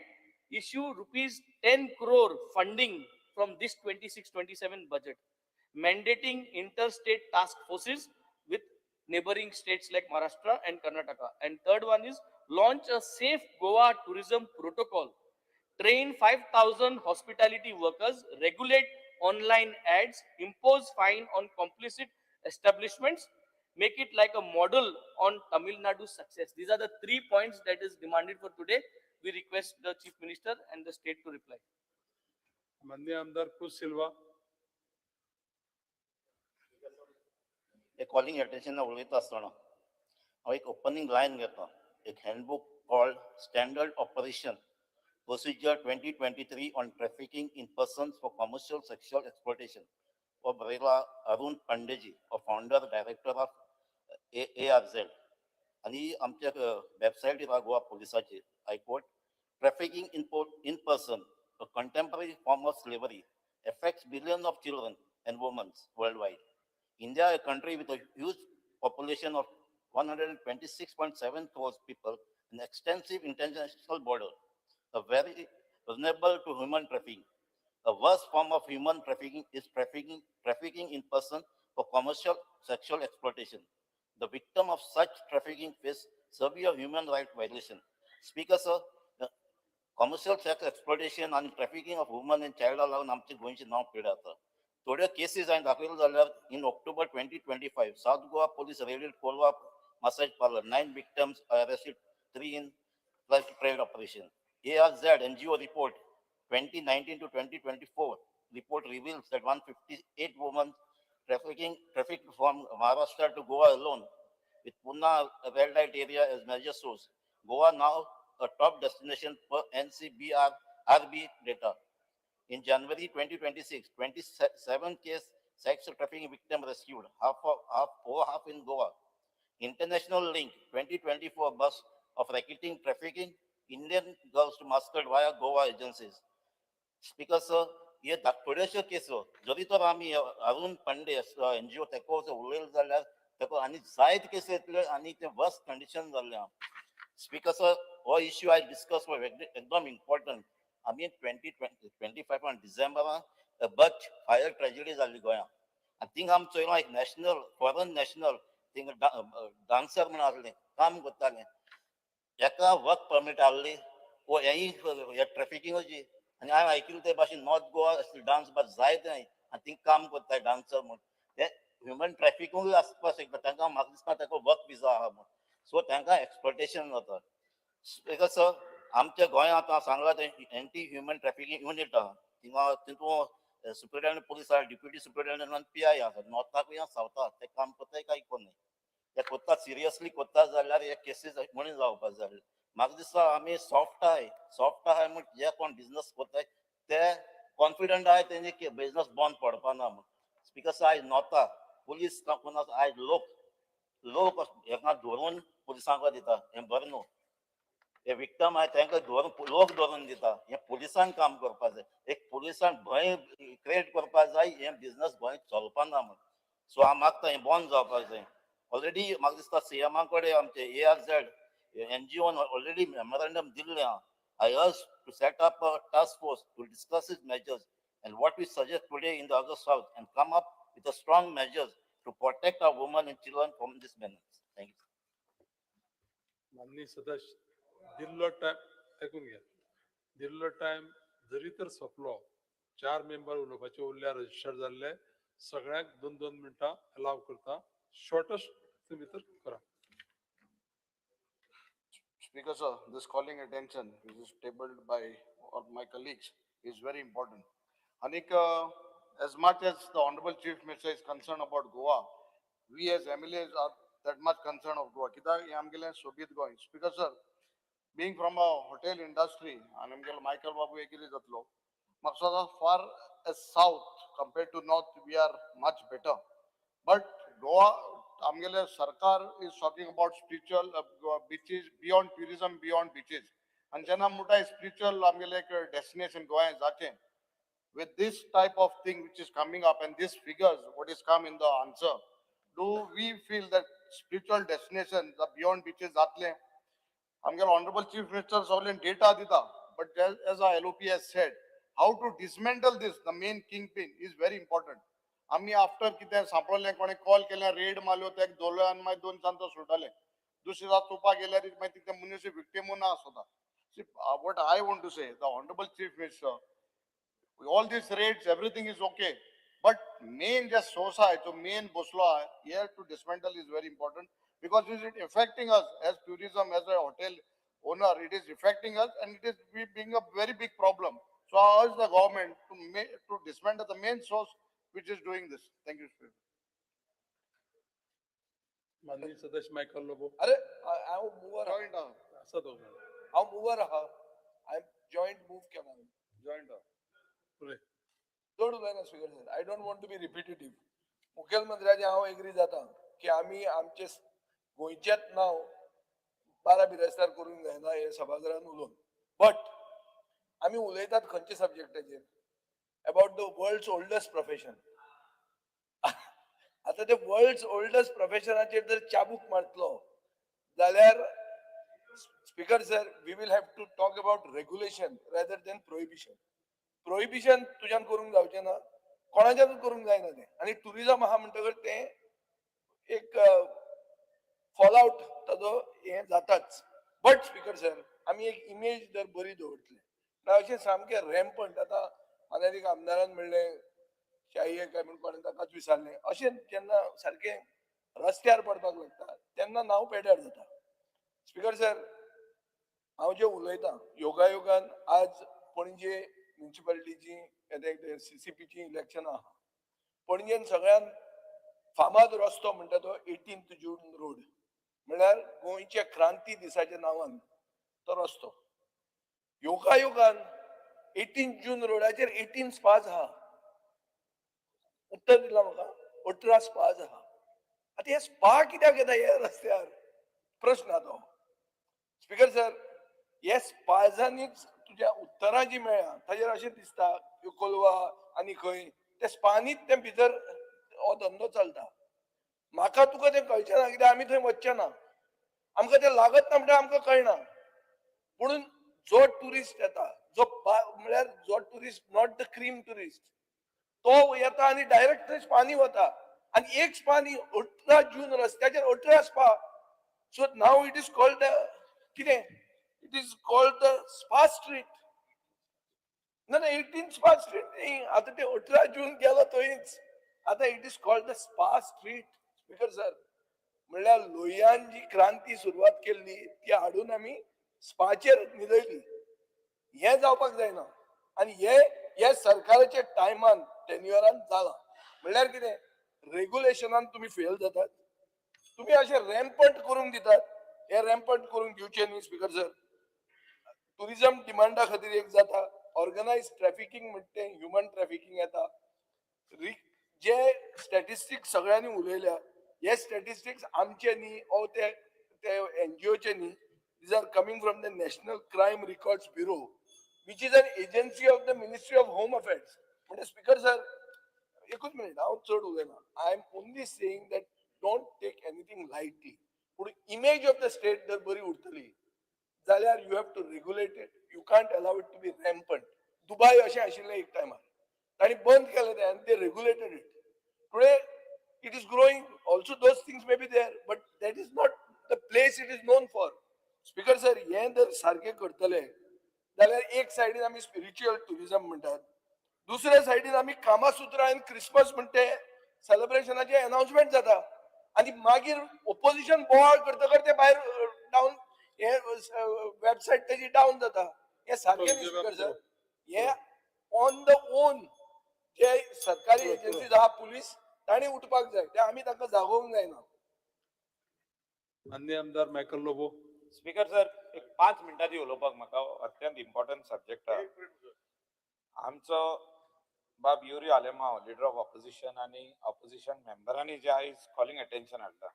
issue rupees 10 crore funding from this 26-27 budget, mandating interstate task forces with neighboring states like Maharashtra and Karnataka. And third one is launch a safe Goa tourism protocol, train 5,000 hospitality workers, regulate online ads, impose fine on complicit establishments, make it like a model on Tamil Nadu's success. These are the 3 points that is demanded for today. We request the Chief Minister and the state to reply. माननीय आमदार कुश सिल्वा. एक calling attention उलयता आसतना हांव एक opening lion घेता एक handbook called standard operation procedure 2023 on trafficking in persons for commercial sexual exploitation हो बरयला अरुण पांडेजी हो फाउंडर डायरेक्टर ऑफ ARZ आणि आमच्या वेबसायटीर गोवा पुलिसाचेर I quote trafficking in person a contemporary form of slavery affects billions of children and women worldwide. India, a country with a huge population of 126.7 crores people, an extensive international border, a very vulnerable to human trafficking. A worst form of human trafficking is trafficking in person for commercial sexual exploitation. The victim of such trafficking face severe human rights violation. Speaker, sir, commercial sex exploitation आणि trafficking of woman and चायल्डा लागून आमचे गोंयचे नाव पिड्या जाता. थोड्यो cases हांवें दाखयल्यो जाल्यार in October 2025 south Goa police raided Colva massage parlour 9 victims are arrested, 3 in trade operation. ARZ NGO report 2019 to 2024 report reveals that 158 women trafficked from Maharashtra to Goa alone, with Pune red light area as major source. Goa now a top destination per NCBRB data. In January 2026, 27 case sex trafficking victim rescued, over half in Goa. International link 2024 bus of racketing trafficking Indian girls to Muscat via Goa agencies. Speaker sir, हे थोड्योशो केसो जरी तर आमी Arun Pandey NGO तेको उलयलो जाल्यार तेको आनी जायत केसी येतल्यो आनी ते वर्स्ट कंडिशन जाल्ले. Speaker sir, हो इश्यू I discuss for एकदम important. आमी 2025 डिसेंबरान बच फायर ट्रेजेडी जाल्ली गोंयांत आनी थिंग आमी चोयलो एक national foreign national thing dancer म्हण आसलें काम करतालें एका वर्क परमीट आहली वो हेय ट्रॅफिकिंगाची आनी हांवें आयकिल्लें ते भाशेन नॉर्थ गोवा डान्स बार जायते आनी थिंग काम करताय डान्सर म्हूण ते ह्युमन ट्रॅफिकूय आसपाक शकता तांकां म्हाका दिसता ताका वर्क विजा आहा म्हूण सो तांकां एक्सप्लॉटेशन जाता बिकॉज आमच्या गोंयांत आतां सांगला ते एंटी ह्युमन ट्रॅफिकींग युनीट आहा थिंगा तितून सुपरिटेंडंट पुलीस आहा डिप्युटी सुपरिटेंडंट आनी पी आय आसा नॉर्थाकूय आनी सावथाक ते काम करताय काय कोन्नाय ते कोत्ता सिरियसली कोत्ता जाल्यार हे केसीस म्हणून जावपाक जाय म्हाका दिसता आमी सॉफ्ट आहाय म्हूण जे कोण बिझनस कोत्ताय ते कॉन्फिडंट आहाय तेंचे बिझनस बंद पडपाना म्हूण बिकॉज आयज नॉर्था पुलीस कोण आयज लोक हेका धरून पुलिसांक दिता हें बरें न्हू हे विक्टम आहाय तांकां धरून लोक धरून दिता हें पुलिसान काम करपाक जाय एक पुलिसान भंय क्रिएट करपाक जाय हें बिझनस गोंय चलपाना म्हूण सो हांव मागता हें बंद जावपाक जाय ऑलरेडी म्हाका दिसता सीएमा कडेन आमचे ARZ NGOन ऑलरेडी मेमोरेंडम दिल्लें आहा I urge to set up a task force to discuss its measures and what we suggest today in the other south and come up with a strong measures to protect our women and children from this menace. Thank you. माननीय सदस्य दिल्लो time ऐकून घ्या दिल्लो time जरी तर सोंपलो 4 member उलोवपाचे उरल्या रजिस्टर जाल्ले सगळ्यांक 2-2 मिनटां अलाव करता शॉर्टेस्ट भितर करा Speaker sir, this calling attention which is tabled by all my colleagues is very important. Anik, as much as the Honorable Chief Minister is concerned about Goa, we as MLAs are that much concerned of Goa. Kita amgele sobit going. Speaker sir, being from a hotel industry, and amgele Michael Babu ekili jatlo, maksada far as south compared to north, we are much better. But Goa, आमगेले सरकार is talking about spiritual beaches beyond tourism beyond beaches and जेन्ना मुटा spiritual आमगेले एक destination Goa जाचे with this type of thing which is coming up and these figures what is come in the answer do we feel that spiritual destinations the beyond beaches जातले आमगेले honorable chief minister सगळे data दिता but as our LOP has said how to dismantle this the main kingpin is very important आम्ही after कितें सांपळलें कोणे call केलें red मारल्यो तेका दोलो आनी मागीर 2 दिसांनी तो सुटले दुसरे दिसा चोपा गेल्यार मागीर तिथे मनीस विक्टीम ना आसता what I want to say the honorable chief minister all these raids everything is okay but main just source so main boslo here to dismantle is very important because it is affecting us as tourism as a hotel owner it is affecting us and it is being a very big problem so I urge the government to dismantle the main source which is doing this. Thank you, Speaker. माननीय सदस्य मायकल लोबो अरे हांव mover joint आसा तो हांव mover आहा हांवें joint move केला जॉईंट पुरे चड उलयना speaker sir I don't want to be repetitive मुखेलमंत्र्याचे हांव एग्री जाता की आमी आमचे गोंयचेच नांव बारा बिरेस्तार करूंक जायना हे सभाघरान उलोवन बट आमी उलयतात खंयच्या सब्जेक्टाचेर about the world's oldest profession आता ते वर्ल्ड्स ओल्डस्ट प्रोफेशनाचेर जर चाबूक मारतलो जाल्यार speaker sir we will have to talk about regulation rather than prohibition तुज्यान करूंक जावचें ना कोणाच्यानूच करूंक जायना तें आनी टुरिजम आहा म्हणटकर तें एक फॉल आउट ताजो हें जाताच बट स्पीकर सर आमी एक इमेज जर बरी दवरतले ना अशें सामकें रॅम्पंट आतां अनेक आमदारान म्हणलें शाही काय म्हणून कोणें ताकाच विचारलें अशें जेन्ना सारकें रस्त्यार पडपाक लागता तेन्ना नांव पेड्यार जाता स्पीकर सर हांव जें उलयतां योगायोगान आज पणजे म्युनिसिपालिटीची CCPची इलेक्शनां आहा पणजेन सगळ्यान फामाद रस्तो म्हणटा तो 18th जून रोड म्हळ्यार गोंयच्या क्रांती दिसाच्या नांवान तो रस्तो योगायोगान 18 जून रोडाचेर 18 स्पाज आहा उत्तर दिला म्हाका 18 स्पाज आहा आता हे स्पा कित्याक येता ह्या रस्त्यार प्रश्न हा तो स्पीकर सर हे स्पाजांनीच तुज्या उत्तरां जी मेळ्ळ्या ताजेर अशें दिसता कोलवा आनी खंय त्या स्पानीच ते भितर हो धंदो चलता म्हाका तुका तें कळचें ना कित्याक आमी थंय वचचे ना आमकां तें लागत ना म्हणटा आमकां कळना म्हणून जो टुरिस्ट येता जो म्हळ्यार जो tourist not the cream tourist तो येता आनी डायरेक्ट थंय स्पानी वता आनी एक स्पानी 18 जून रस्त्याचेर 18 स्पा सो नाव इट इज कॉल्ड कितें it is called the spa street ना ना 18 स्पा स्ट्रीट नाही, आता ते 18 जून गेला थंयच. आता it is called the spa street. Speaker sir, म्हणल्यार लोह्यान जी क्रांती सुरवात केल्ली ती हाडून आमी स्पाचेर न्हिदयली. हे जावपाक जायना. आनी हे सरकाराच्या टायमान टेन्युअरान जाला. म्हणल्यार कितें, रेग्युलेशनान तुम्ही फेल जातात. तुम्ही असे रॅम्पंट करून दितात. हे रॅम्पंट करून घेवचे न्ही स्पीकर सर. टुरिझम डिमांडा खातीर एक जाता, ऑर्गनायज ट्रॅफिकिंग म्हणटा तें ह्युमन ट्रॅफिकिंग येता. जे स्टॅटिस्टिक्स सगळ्यांनी उलयल्या, हे स्टॅटिस्टिक्स आमचे न्ही ओ ते एनजीओचे न्ही. These are coming from the national crime records bureau, which is an agency of the ministry of home affairs. म्हणजे स्पीकर सर, एकूच मिनिट, हांव चड उलयना. I am only saying that don't take anything lightly. पूण image of the state जर बरी उरतली जाल्यार you have to regulate it. You can't allow it to be rampant. दुबय अशें आशिल्लें एक टायमार, तांणी बंद केलें तें आनी ते regulated it. Today it is growing. Also, those things may be there, but that is not the place it is known for. Speaker sir, हे जर सारखे करतले जाल्यार एक सायडीन आमी स्पिरिच्युअल टुरिझम म्हणटात, दुसऱ्या सायडीन आमी कामासूत्र आनी क्रिसमस म्हणटे सेलिब्रेशनाचे अनाउन्समेंट जाता, आनी मागीर ओपोजिशन बोवाळ करता करता भायर डावन हे वेबसायट तेजी डावन जाता. हे सारकें न्ही स्पीकर सर. हे ऑन द ओन जे सरकारी एजन्सीज आहा, पुलीस, तांणी उठपाक जाय. ते आमी तांकां जागोवंक जायना. अन्य आमदार मायकल लोबो. स्पीकर सर, एक 5 मिनटांनी उलोवपाक म्हाका अत्यंत इम्पॉर्टंट सब्जेक्ट आमचो बाब Yuri Alemao, leader of opposition, आनी ऑपोजिशन मेंबरांनी जे आयज कॉलिंग अटेन्शन हाडला,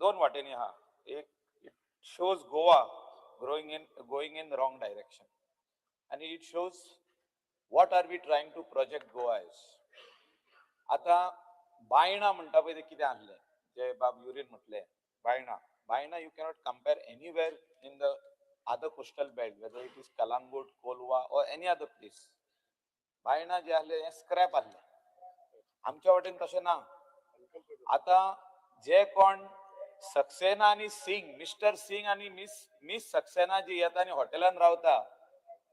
दोन वाटेनी आहा. एक, it shows Goa going in wrong direction, आनी it shows what are we trying to project Goa as. आता बायणा म्हणटा पळय ते कितें आहलें, जे बाब युरीन म्हटलें, Baina you cannot compare anywhere in the other coastal belt, whether it is Kalangut, Kolwa or any other place. Baina जे आहलें हें स्क्रॅप आहलें. आमच्या वाटेन तशें ना. आता जे कोण सक्सेना आनी सिंग, मिस्टर सिंग आनी मिस सक्सेना जी येता आनी हॉटेलान रावता,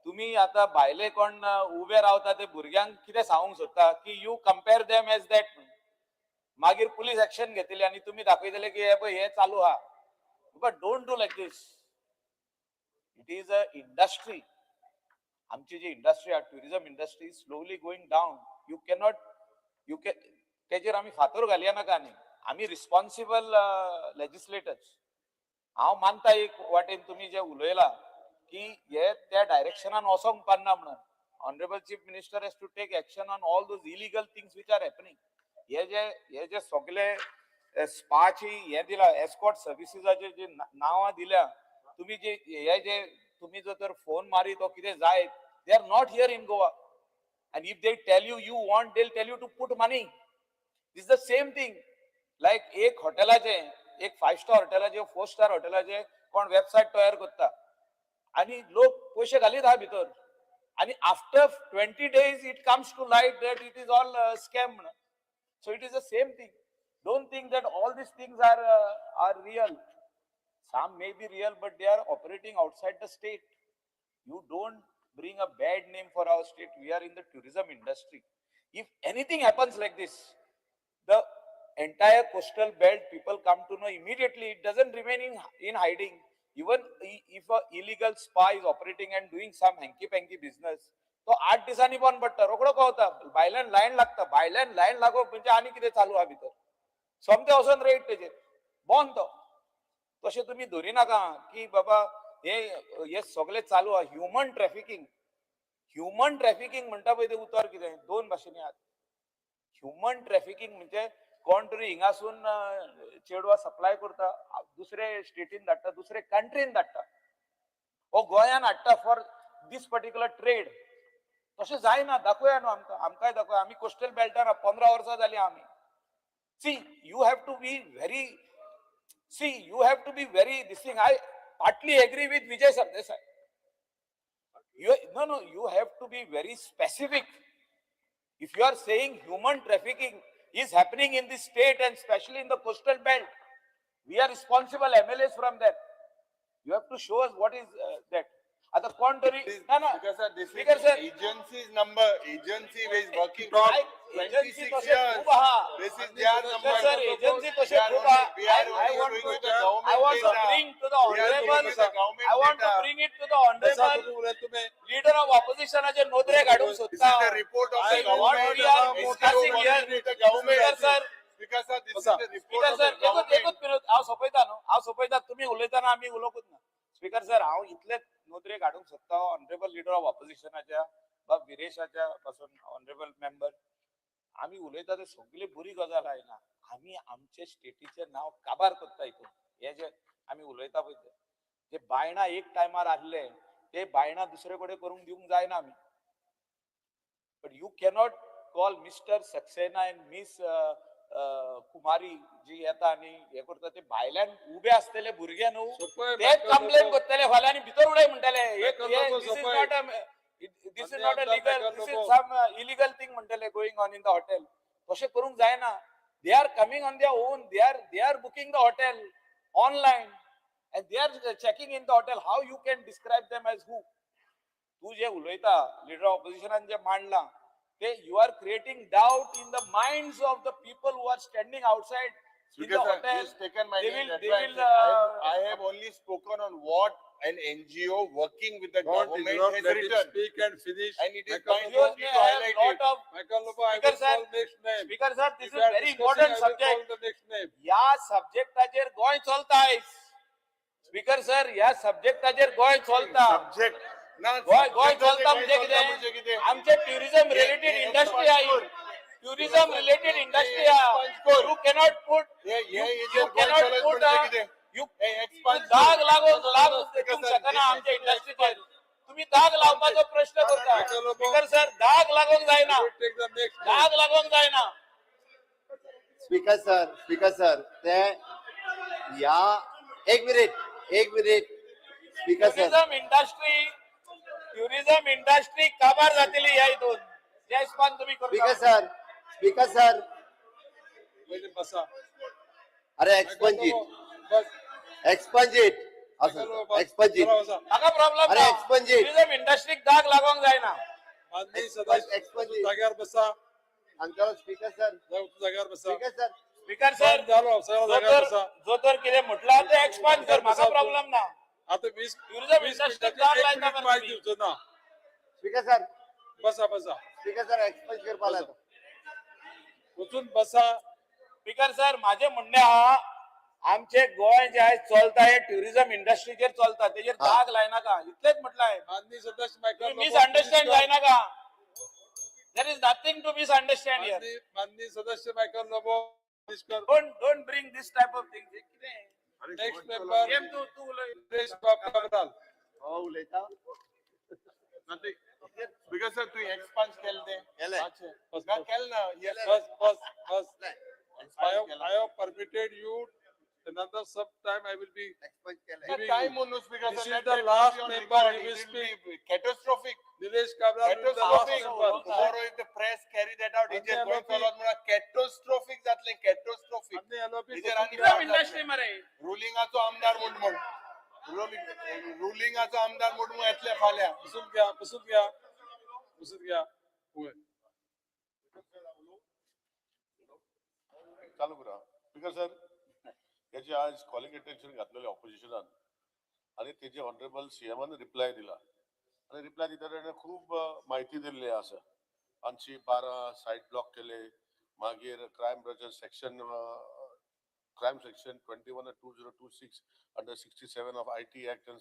तुम्ही आता भायले कोण उबे रावता ते भुरग्यांक कितें सांगूंक सोदता की you compare them as that. मागीर पुलीस एक्शन घेतली आनी तुम्ही दाखयतले की हे पळय हे चालू आहा. But don't do like this. It is a industry. आमची जी इंडस्ट्री आहा, tourism industry, slowly going down. You can तेजेर आमी फातर घालया नाका न्ही. आमी रिस्पॉन्सिबल लेजिस्लेटर्स. हांव मानता एक वाटेन तुमी जे उलयला की हे त्या डायरेक्शनान वचोंक पारना म्हणून. Honourable chief minister has to take action on all those illegal things which are happening. हे जे सगळे स्पाची हे दिला, एस्कॉर्ट सर्विसीसाचे जे नांवां दिल्या, तुम्ही जे तुम्ही जर तर फोन मारी तो कितें जाय, they are not here in Goa. And if they tell you want, they'll tell you to put money. This is the same thing. Like एक हॉटेलाचे, एक 5 स्टार हॉटेलाचे, 4 स्टार हॉटेलाचे कोण वेबसाईट तयार करता आणि लोक पैसे घालीत हा भितर, आणि after 20 days it comes to light that it is all scam. So it is the same thing. Don't think that all these things are real. Some may be real, but they are operating outside the state. You don't bring a bad name for our state. We are in the tourism industry. If anything happens like this, the entire coastal belt people come to know immediately. It doesn't remain in hiding. Even if a illegal spy is operating and doing some hanky-panky business, तो 8 दिसांनी बंद पडटा, रोखडो कळटा. भायल्यान lion लागता. भायल्यान lion लागप म्हणजे आनी कितें चालू आहा भितर. सोमते वचोन रेट तेजेर बंद तो. तशें तुमी धरी नाका की बाबा हे सगळे चालू आहा. ह्युमन ट्रॅफिकिंग म्हणटा पळय ते उतर कितें, दोन भाशेनी आहात. ह्युमन ट्रॅफिकिंग म्हणजे कोण तरी हिंगासून चेडवा सप्लाय करता, दुसरे स्टेटीन धाडटा, दुसरे कंट्रीन धाडटा, हो गोंयान हाडटा फॉर दीस पर्टिक्युलर ट्रेड. तशें जायना. दाखोवया न्हू आमकांय दाखोवया. आमी कोस्टल बेल्टान 15 वर्सां जाली आमी. See you have to be very this thing. I partly agree with Vijay Sardesai. No, you have to be very specific. If you are saying human trafficking is happening in the state and especially in the coastal belt, we are responsible MLAs from that. You have to show us what is that. आता कोण तरी ना ना Because sir, this Speaker, is sir. agency's number. Agency is working for Talk. 26 Agency तसे years. खूप आहा. This is their number. Sir, agency We तसे are खूप only, आहा. we are I only want going to, with the government I want to data. bring to the We are going honorable, with the government I want to data. bring it to the honorable leader of opposition जे नोंदरे काढून This सोदता. is the report of the See, what government. we are NGO discussing working here. with the government. Speaker, sir. Speaker, sir, this is the report speaker of the sir एकच government. एकच minute हांव सोपयता न्हू हांव सोपयता तुम्ही उलयतना आमी उलोवंकूच ना speaker sir हांव इतलेच नोंदरे काडूंक सोदता ऑनरेबल लिडर ऑफ ऑपोजिशनाच्या बा विरेशाच्या पासून ऑनरेबल मेंबर आमी उलयता ते सगळी बरी गजाल आयना आमी आमचे स्टेटीचे नांव काबार करता हितून हे जे आमी उलयता पळय ते जे बायणां एक टायमार आसले ते बायणां दुसरे कडेन करूंक दिवंक जायना आमी but you cannot call mister Saxena and miss Kumari ji येता आणि हे करता ते भायल्यान उबे असलेले भुरगे न्हू तेच कंप्लेन करतले फाल्यां आनी भितर उडय म्हणटले this is not a legal this is some illegal thing म्हणटले going on in the hotel तशें करूंक जायना they are coming on their own they are booking the hotel online and they are checking in the hotel how you can describe them as who तू जे उलयता leader of ऑपोजिशनान जे मांडला ते you are creating doubt in the minds of the people who are standing outside in the Because hotel. he's taken my They name. will- That's they why will, I have only spoken on what an NGO working with the Don't government interrupt, has let him written. speak and finish. And it is Michael my Lobo, duty They to have highlight lot it. of Michael Lobo, I Speaker will sir, call next name. speaker sir, this If is you are very discussing, important I will call subject. the next name. या सब्जेक्टाचेर Goa चलताय speaker sir ह्या सब्जेक्टाचेर गोंय चलता Subject. ना, Goa subject चलता म्हणजे म्हणजे काय म्हणजे कितें कितें? आमचे ट्युरिझम रिलेटेड इंडस्ट्री आहे ट्युरिझम रिलेटेड इंडस्ट्री आहे यू कॅनॉट पुट हे यू गोंय कॅनॉट चलत पुट म्हणजे कितें? यू हे expand दाग करून. लागून No, no, लाग no, Speaker दिवंक sir, शकना this आमच्या is इंडस्ट्रीचेर तुम्ही दाग लावपाचो प्रश्न करता Michael Lobo. स्पीकर सर दाग लागूंक जायना I will take the next name. दाग लागूंक जायना स्पीकर सर ते या एक minute speaker sir tourism industry काबार जातली ह्या हितून जे हिसपान तुम्ही करता स्पीकर सर पहिले बसा. अरे Michael Lobo, बस. एक्सपंजिट Michael Lobo, बस. एक्सपंजिट चला बसा. हाका प्रॉब्लेम अरे, expunge it. ट्युरिझम इंडस्ट्रीक दाग लागोंक जायना माननीय सदस्य Expungee. जाग्यावर बसा. अंकल स्पीकर सर जाग्यावर बसा. स्पीकर सर बंद झालो, सगळं जाग्यावर बसा. जो तर कितें म्हटला ते एक्सपांड कर म्हाका बसा. प्रॉब्लेम ना आता 20 Tourism 20 industry मिनिटाची दाग 1 लायता मिनिट मरे माहिती तुम्ही. दिवचो ना. स्पीकर सर बसा. एक्सपंज करपा लायता वचून बसा. स्पीकर सर माझे म्हणणे हा आमचे गोंय जे आहे चलता हे ट्युरिझम इंडस्ट्रीचेर चलता तेजेर हा. दाग लायनाका इतलेच म्हटलंय माननीय सदस्य मायकल लोबो, मिसअंडरस्टँड जायनाका there is nothing to misunderstand here माननीय सदस्य Michael Lobo, don't bring this type of thing कितें नेक्स्ट मेंबर गेम तू उलय सुरेश बाबराल. हो उलयता Because sir, तू expand केलं ते. केलंय. अच्छा. ना केलं ना. Yes. बस. I Expand केलं. have permitted you another some time I will be expunge केलंय Sir, giving time you. on speaker. This sir, is let the that last be on member record. he will It speak. be catastrophic. Nilesh Kabra will be the last Catastrophic. member. Tomorrow if the press carry that out, Ante it's going alopi. to lot catastrophic जातले catastrophic. अन्य आलोपी इथे राणी tourism बाब industry जातले. मरे रुलिंगाचो आमदार म्हणून रुलिंगाचो आमदार म्हणून येतले फाल्यां. बसून घ्या. होय. चालू करा स्पीकर सर याची आज कॉलिंग अटेन्शन घातलेले ऑपोजिशनान आणि तेजे ऑनरेबल सीएमान रिप्लाय दिला आणि रिप्लाय दिताना खूप माहिती दिल्ली आसा 512 साइट ब्लॉक केले मागीर crime brother section crime section 21/2026 under 67 of IT act and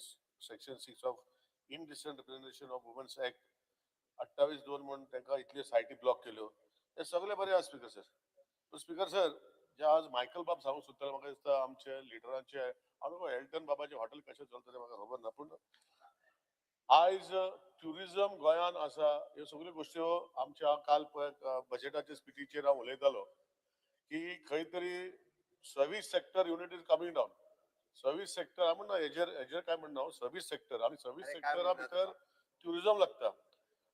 section 6 of indecent representation of women's act 28/2 म्हणून त्यांना इतले साइटी ब्लॉक केल्यो हे सगळे बरे आसा स्पीकर सर स्पीकर सर जे आज मायकल बाब सांगू सोदताले म्हाका दिसता आमचे लिडरांचे हांव हेल्टन बाबाचे हॉटेल कशें चलता तें म्हाका खबर ना पूण आयज ट्युरिझम गोंयान आसा ह्यो सगळ्यो गोश्ट्यो आमच्या काल पळय बजेटाच्या स्पिचीचेर हांव उलयतालो की खंय तरी service sector unit is coming down service sector हांव म्हणना हेजेर काय म्हणना हांव सर्वीस सेक्टर आनी सर्वीस सेक्टरा भितर ट्युरिझम लागता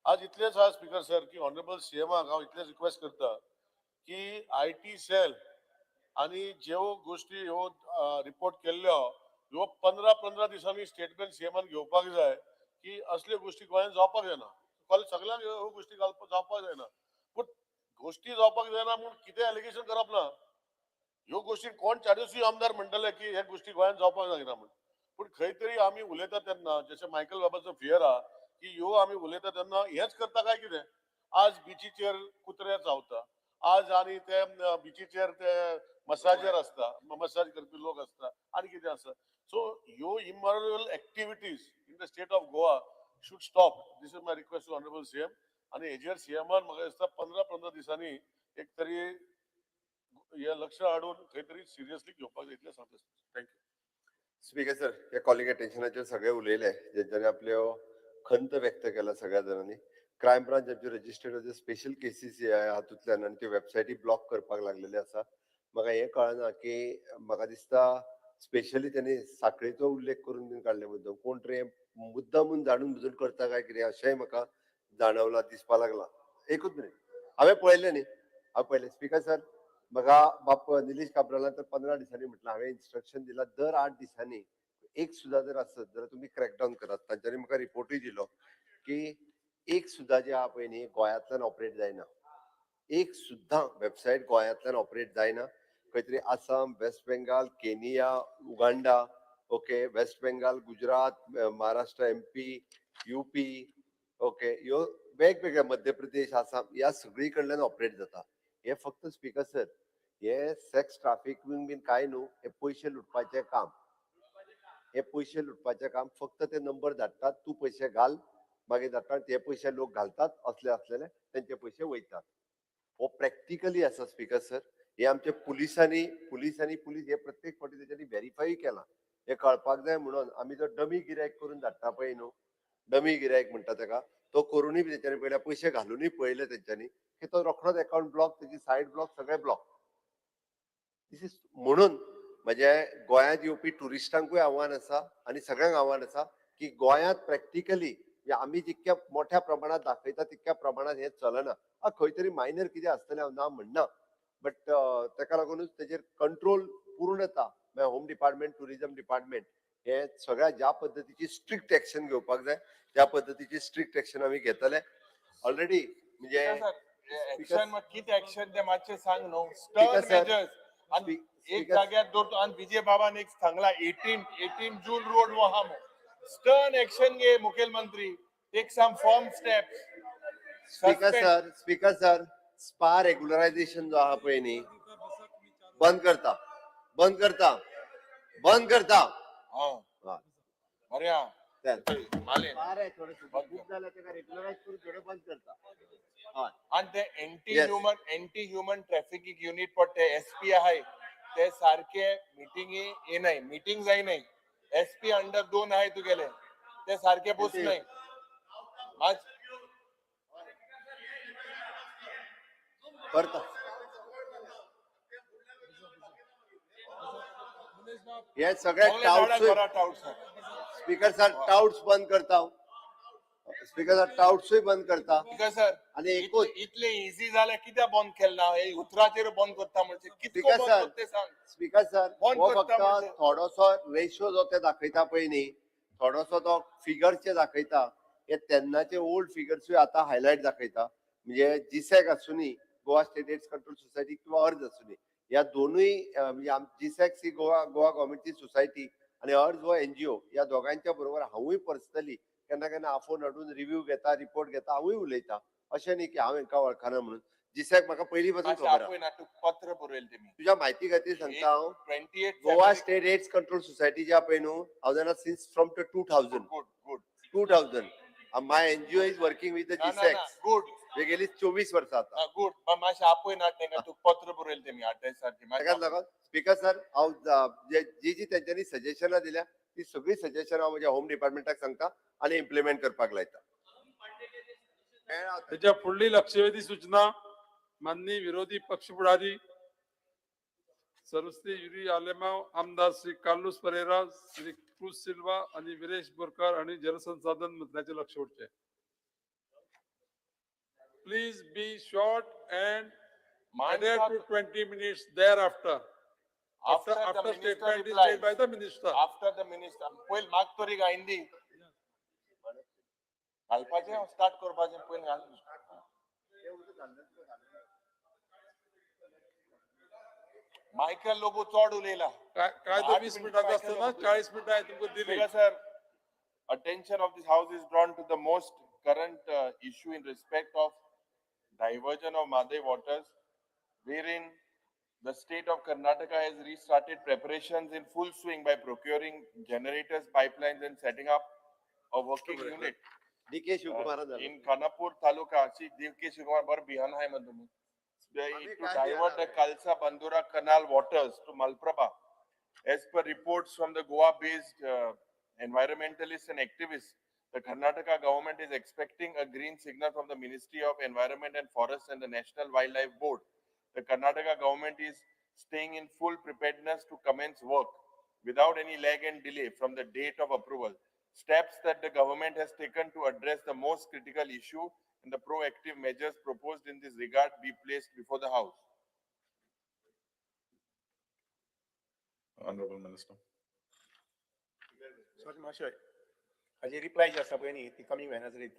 आज इतलेच आहा स्पीकर सर की ऑनरेबल सीएमाक हांव इतलेच रिक्वेस्ट करता की IT सेल आणि ज्यो गोष्टी ह्यो रिपोर्ट केल्ल्यो ह्यो 15 दिसांनी स्टेटमेंट सीएमान घेवपाक जाय की असल्यो गोष्टी गोंयांत जावपाक जायना. सगळ्यांक ह्यो गोष्टी जावपाक जायना. पूण गोष्टी जावपाक जायना म्हूण कितें एलिगेशन करप ना. ह्यो गोष्टी कोण चारूय आमदार म्हणटले की ह्या गोष्टी गोंयांत जावपाक जायना म्हूण. पूण खंय तरी आमी उलयता तेन्ना जशें मायकल बाबाचो फियर आहा की ह्यो आमी उलयता तेन्ना हेच करता काय कितें. आज बिचीचेर कुत्रे चावता. आज आनी ते बिचीचेर ते मसाजर असता, मसाज करपी लोक असता, आनी कितें आसा. सो ह्यो immoral activities in the state of Goa should stop. This is my request to Honorable CM. आणि हेजेर सीएमान म्हाका दिसता 15 दिसांनी एक तरी हे लक्ष हाडून खंय तरी सिरियसली घेवपाक जाय इतलें सांगता. थँक्यू. स्पीकर सर, हे कॉलिंग अटेन्शनाचेर सगळे उलयले, जेंच्यांनी आपल्यो खंत व्यक्त केला सगळ्या जाणांनी. क्रायम ब्रांच आमचे रजिस्टर्ड स्पेशल केसीस हातूंतल्यान आनी त्यो वेबसायटी ब्लॉक करपाक लागलेले आसा. म्हाका हें कळना की म्हाका दिसता स्पेशली त्यांनी साखळेचो उल्लेख करून बीन काडले मुद्दम कोण तरी मुद्दामून जाणून बुजून करता काय कितें अशेंय म्हाका जाणवला, दिसपा लागला. एकूच मिनिट, हांवें पळयलें न्ही, हांव पळयलें. स्पीकर सर, म्हाका बाप निलेश काब्रालान तर 15 दिसांनी म्हटलं, हांवें इन्स्ट्रक्शन दिला दर 8 दिसांनी एक सुद्धा जर आसत जाल्यार तुमी क्रॅकडाऊन करात. तांच्यांनी म्हाका रिपोर्टूय दिलो की एक सुद्धा जे आहा पळय न्ही गोंयांतल्यान ऑपरेट जायना. एक सुद्धा वेबसायट गोंयांतल्यान ऑपरेट जायना. खंय तरी Assam, West Bengal, Kenya, Uganda, okay, West Bengal, Gujarat, Maharashtra, MP, UP, okay, ह्यो वेगवेगळ्या मध्य प्रदेश, आसाम ह्या सगळी कडल्यान ऑपरेट जाता. हे फक्त स्पीकर सर, हे सेक्स ट्राफिकिंग बीन काय न्हू, हे पयशे लुटपाचें काम. हे पयशे लुटपाचें काम. फक्त ते नंबर धाडटात, तूं पयशे घाल, मागीर धाडटात, ते पयशे लोक घालतात, असलेले तेंचे पयशे वयतात. हो प्रॅक्टिकली आसा स्पीकर सर. हे आमचे पुलिसांनी पुलीस हे प्रत्येक फावटी तेच्यांनी व्हेरीफाय केला. हे कळपाक जाय म्हणून आमी जो डमी गिरायक करून धाडटा पळय न्हू, डमी गिरायक म्हणटा तेका, तो करूनय तेच्यांनी पयल्या पयशे घालूनय पळयले तेंच्यांनी की तो रोखडोच अकाउंट ब्लॉक, तेजी सायट ब्लॉक, सगळे ब्लॉक. म्हणून म्हणजे गोंयांत येवपी टुरिस्टांकूय आव्हान आसा आनी सगळ्यांक आव्हान आसा की गोंयांत प्रॅक्टिकली आमी जितक्या मोठ्या प्रमाणात दाखयता तितक्या प्रमाणात हे चलना. खंय तरी मायनर कितें आसतलें हांव ना म्हणना, बट तेका लागूनच तेजेर कंट्रोल पूर्णता होम डिपार्टमेंट, टुरिझम डिपार्टमेंट हे सगळ्या ज्या पद्दतीची स्ट्रिक्ट एक्शन घेवपाक जाय त्या पद्दतीची स्ट्रिक्ट एक्शन आमी घेतले ऑलरेडी. म्हणजे एक्शन किती एक्शन ते मातशें सांग न्हू. स्पीकर स्टर्न सर, मेजर्स आणि एक स्पीकर जाग्यार दवरतो आणि विजय बाबान एक सांगला 18 जून रोड वो आहा म्हणून. स्टर्न एक्शन घे मुखेलमंत्री. Take some firm steps. Speaker sir, spa regularisation जो आहा पळय न्ही, बंद करता. अरे हा आणि ते एंटी ह्युमन ट्रॅफिकिंग युनिट पडते SP आहे ते सारखे मिटिंगी येनाय, मिटिंग जायनाय. SP अंडर 2 आहे तुगेले ते सारखे बसनाय. करता हे सगळे टाउट्स. स्पीकर सर, टाउट्स बंद करता. स्पीकर सर, टाउट्सय बंद करता. सर आणि इतले इझी झाले कित्याक बंद केला. हे उतराचेर बंद करता म्हणजे कितको बंद करता ते सांग. स्पीकर सर, बंद हो करता फक्त म्हणजे थोडोसो रेशो जो ते दाखयता पळय न्ही, थोडोसो तो फिगरचे दाखयता. हे तेन्नाचे ओल्ड फिगर्सूय आतां हायलायट दाखयता. म्हणजे जिसॅक आसुनी, Goa state AIDS control society किंवा अर्ज आसुनी, ह्या दोनूय म्हणजे जिसॅक्स ही गोवा गव्हर्नमेंटची सोसायटी आणि अर्ज हो NGO, या दोगांच्या बरोबर हांवूय पर्सनली केन्ना केन्ना आफोन हाडून रिव्ह्यू घेता, रिपोर्ट घेता, हांवूय उलयता. अशें न्ही की हांव हेंका वळखना म्हणून. जिसॅक म्हाका पयलीं पासून खबर आहा. पत्र बरयले तेमी. तुझ्या म्हायती खातीर सांगता हांव, 28 Goa state AIDS control society जी आहा पळय न्हू, हांव जाणा since from 2000. Good. My NGO is working with the जिसॅक्स. गुड. हे गेली 24 वर्सां आतां. गुड. मातशें आपय ना तेंका तू पत्र बरयले तेमी 28 ताकाच लागून स्पीकर सर, हांव जी तेंच्यांनी सजेशनां दिल्या ती सगळी सजेशनां हांव म्हज्या होम डिपार्टमेंटाक सांगता आनी इम्प्लिमेंट करपाक लायता. त्याच्या फुडली लक्षवेधी सूचना माननीय विरोधी पक्ष फुडारी सर्वश्री युरी आलेमाव, आमदार श्री कार्लोस परेरा, श्री क्रूज सिल्वा आणि विरेश बोरकार आणि जलसंसाधन मंत्र्याचे लक्ष उरचे. Please be short and adhere to 20 minutes thereafter. After statement is made by the minister. After the minister. पहिले माग तरी गायंदी. घालपाचें स्टार्ट करपाचें पयलीं घाल. मायकल लोबो चड उलयला. काय तो 20 मिनिटाचा असतो ना, 40 मिनिटं आहे तुमको दिली. Because sir, attention of this house is drawn to the most current issue in respect of diversion of Madai waters, wherein the state of Karnataka has restarted preparations in full swing by procuring generators, pipelines, and setting up a working unit DK Shivkumar in Khanapur Taluka. See, DK Shivkumar bar bihan hai madhumi. To divert the Kalsa Bandura Canal waters to Malprabha. As per reports from the Goa-based environmentalists and activists, the Karnataka government is expecting a green signal from the Ministry of Environment and Forests and the National Wildlife Board. The Karnataka government is staying in full preparedness to commence work without any lag and delay from the date of approval. Steps that the government has taken to address the most critical issue and the proactive measures proposed in this regard be placed before the House. Honorable Minister. Sorry, Mashay. Haji reply just up any coming when as read.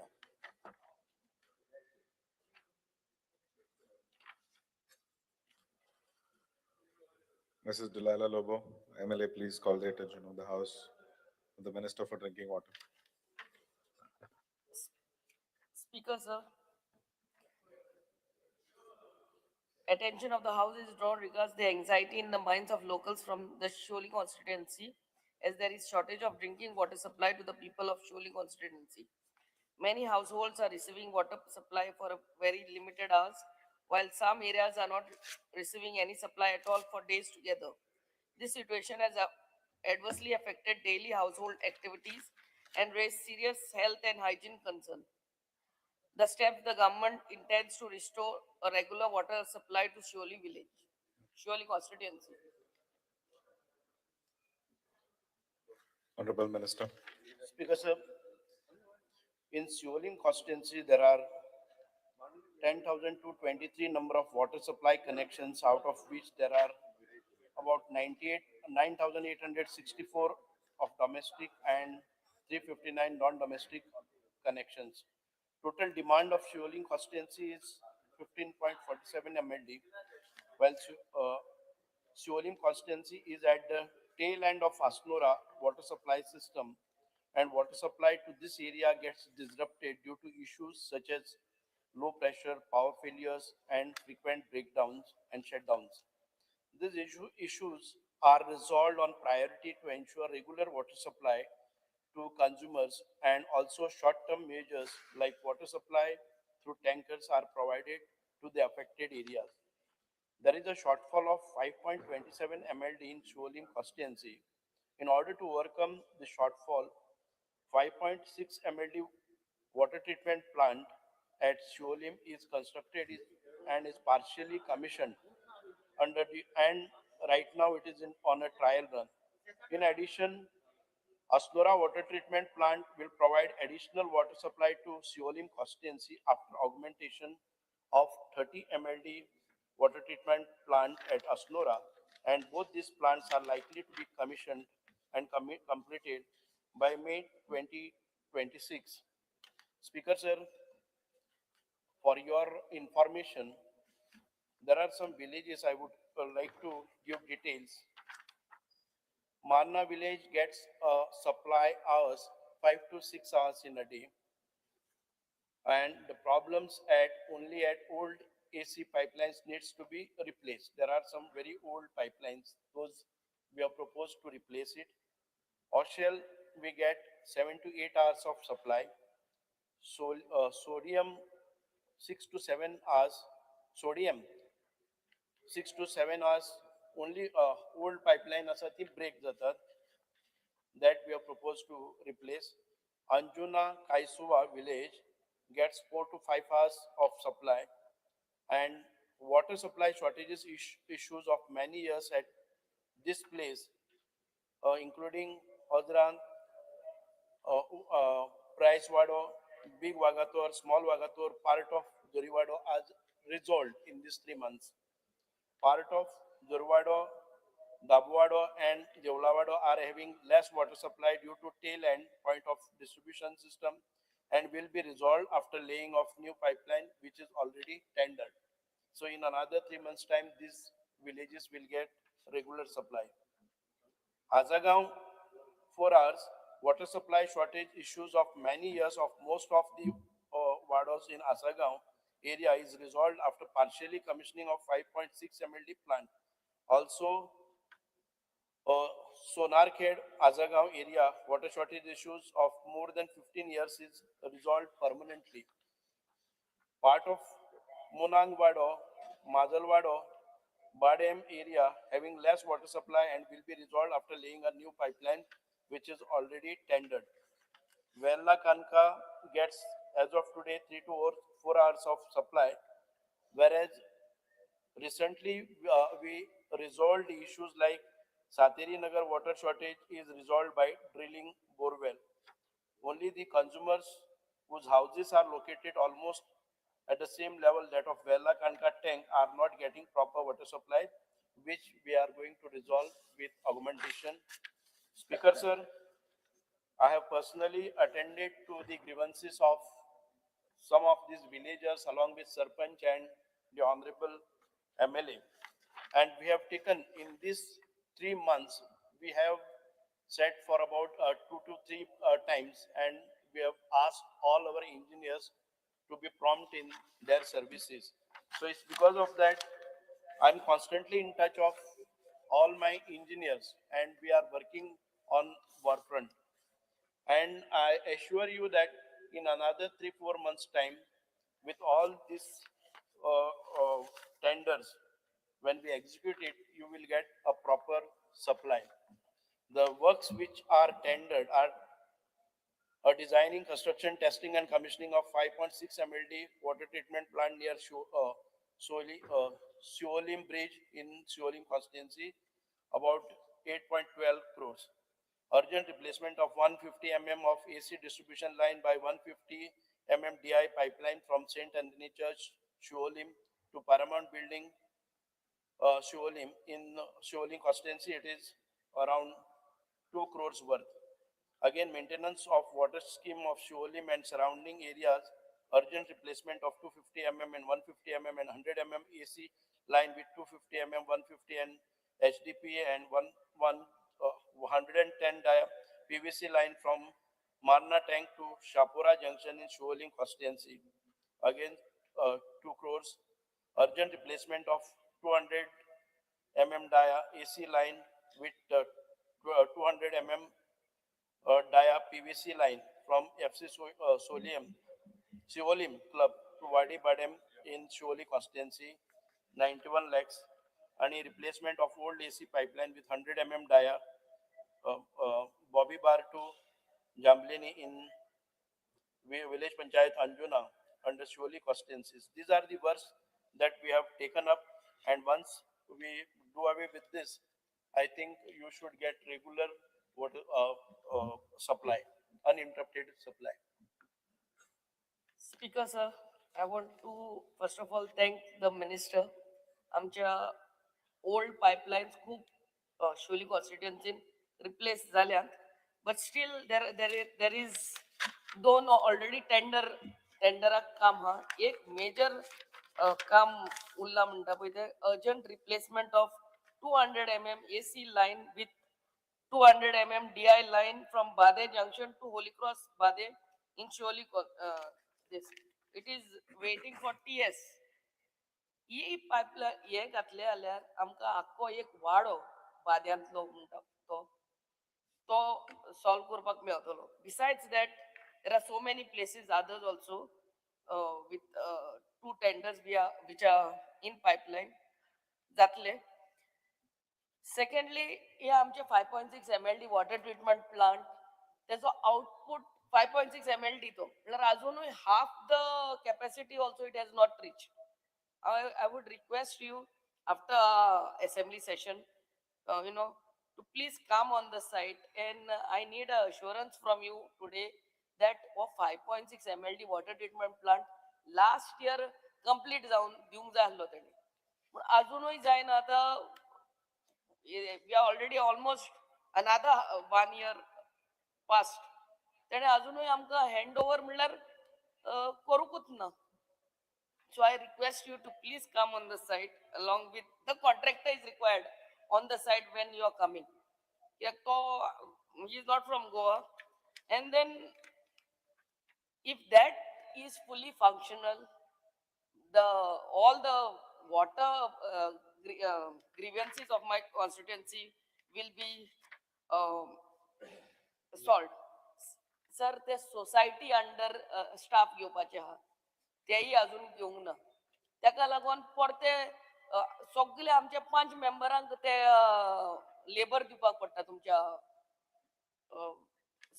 Mrs. Delilah Lobo, MLA, please call the attention of the House of the Minister for Drinking Water. Speaker, sir. Attention of the House is drawn regards the anxiety in the minds of locals from the Sholi constituency, as there is shortage of drinking water supply to the people of Sholi constituency. Many households are receiving water supply for a very limited hours, while some areas are not receiving any supply at all for days together. This situation has adversely affected daily household activities and raised serious health and hygiene concerns. The steps the government intends to restore a regular water supply to Shioli village, Shioli constituency. Honorable Minister. Speaker, sir, in Siolim constituency, there are 10,223 number of water supply connections, out of which there are about 9,864 of domestic and 359 non-domestic connections. Total demand of Siolim constituency is 15.47 MLD, while Siolim constituency is at the tail end of Asnora water supply system, and water supply to this area gets disrupted due to issues such as low pressure, power failures, and frequent breakdowns and shutdowns. These issues are resolved on priority to ensure regular water supply to consumers, and also short-term measures like water supply through tankers are provided to the affected areas. There is a shortfall of 5.27 MLD in Sholim constituency. In order to overcome the shortfall, 5.6 MLD water treatment plant at Sholim is constructed and is partially commissioned under the, and right now it is on a trial run. In addition, Asnora water treatment plant will provide additional water supply to Siolim constituency after augmentation of 30 MLD water treatment plant at Asnora, and both these plants are likely to be commissioned and completed by May 2026. Speaker, sir, for your information, there are some villages I would like to give details. Marna village gets supply hours 5 to 6 hours in a day, and the problems at only at old AC pipelines needs to be replaced. There are some very old pipelines; those we have proposed to replace it. Oshel we get 7 to 8 hours of supply. So sodium 6 to 7 hours. Sodium 6 to 7 hours. Only old pipeline asa ती break जातात. That we have proposed to replace. Anjuna Kaisuva village gets 4 to 5 hours of supply, and water supply shortages issues of many years at this place, including Odran, Price Wado, Big Wagator, Small Wagator, part of Durivado as resolved in these 3 months. Part of Durvado, Dabwado and Devlavado are having less water supply due to tail end point of distribution system and will be resolved after laying of new pipeline, which is already tendered. So in another 3 months' time, these villages will get regular supply. Azagaon, 4 hours, water supply shortage issues of many years of most of the wardos in Azagaon area is resolved after partially commissioning of 5.6 MLD plant. Also, Sonarkhed, Azagaon area, water shortage issues of more than 15 years is resolved permanently. Part of Munangwado, Mazalwado, Badem area having less water supply and will be resolved after laying a new pipeline which is already tendered. Vella Kanka gets as of today 3 to 4 hours of supply, whereas recently we resolved issues like Sateri Nagar water shortage is resolved by drilling borewell. Only the consumers whose houses are located almost at the same level that of Vella Kanka tank are not getting proper water supply, which we are going to resolve with augmentation. Speaker sir, I have personally attended to the grievances of some of these villagers along with Sarpanch and the Honorable MLA. And we have taken in these 3 months, we have said for about 2 to 3 times, and we have asked all our engineers to be prompt in their services. So it's because of that I'm constantly in touch of all my engineers, and we are working on work front. And I assure you that in another 3 4 months' time, with all these uh, uh, tenders, when we execute it, you will get a proper supply. The works which are tendered are designing, construction, testing, and commissioning of 5.6 MLD water treatment plant near Suolim Bridge in Suolim constituency, about 8.12 crores. Urgent replacement of 150 of AC distribution line by 150 DI pipeline from St. Anthony Church, Suolim to Paramount Building, Suolim. In Suolim constituency, it is around 2 crores worth. Again, maintenance of water scheme of Shuolim and surrounding areas, urgent replacement of 250 and 150 and 100 AC line with 250 150 and HDPA and 110 dia PVC line from Marna tank to Shapura junction in Shuolim constituency. Again, 2 crores. Urgent replacement of 200 dia AC line with 200 dia PVC line from FC Solim Club to Wadi Badem in Sholi constituency, 91 lakhs. Any replacement of old AC pipeline with 100 dia, Bobby Bar to Jamblini in village panchayat Anjuna under Sholi constituencies. These are the works that we have taken up, and once we do away with this, I think you should get regular water supply, uninterrupted supply. Speaker sir, I want to first of all thank the minister. आमच्या old pipelines खूप शोली कॉन्स्टिट्युएन्सीन replace झाल्या, but still there is दोन already टेंडराक काम हा. एक major काम उरला म्हणटा पळय ते urgent replacement of 200 AC line with 200 DI line from Bade Junction to Holy Cross Bade in Sholi. This it is waiting for TS. ही पाईपलाईन हे घातले जाल्यार आमकां आख्खो एक वाडो बाद्यांतलो म्हणटा तो तो सॉल्व करपाक मेळटलो. Besides that there are so many places others also with 2 tenders which are in pipeline जातले. सेकंडली हे आमचे 5.6 MLD वॉटर ट्रीटमेंट प्लांट त्याचो आउटपुट 5.6 MLD तो म्हळ्यार अजूनय half the capacity also it has not reach. I would request you after assembly session, to please come on the site, and I need a assurance from you today that 5.6 MLD water treatment plant last year complete जाऊन दिवंक जाय आसलो तेणी, पण अजूनय जायना. आता we are already almost another 1 year past. तेणे अजूनही आमकां हँड ओवर म्हणल्यार करूंकूच ना. So I request you to please come on the site along with the contractor is required on the site when you are coming. Yeah, he is not from Goa. And then if that is fully functional, the all the water grievances of my constituency will be um, solved. Sir, ते society under staff घेवपाचे आहा तेही अजून घेवंक ना. ताका लागून परते सगळे आमचे 5 मेंबरांक ते लेबर दिवपाक पडटा तुमच्या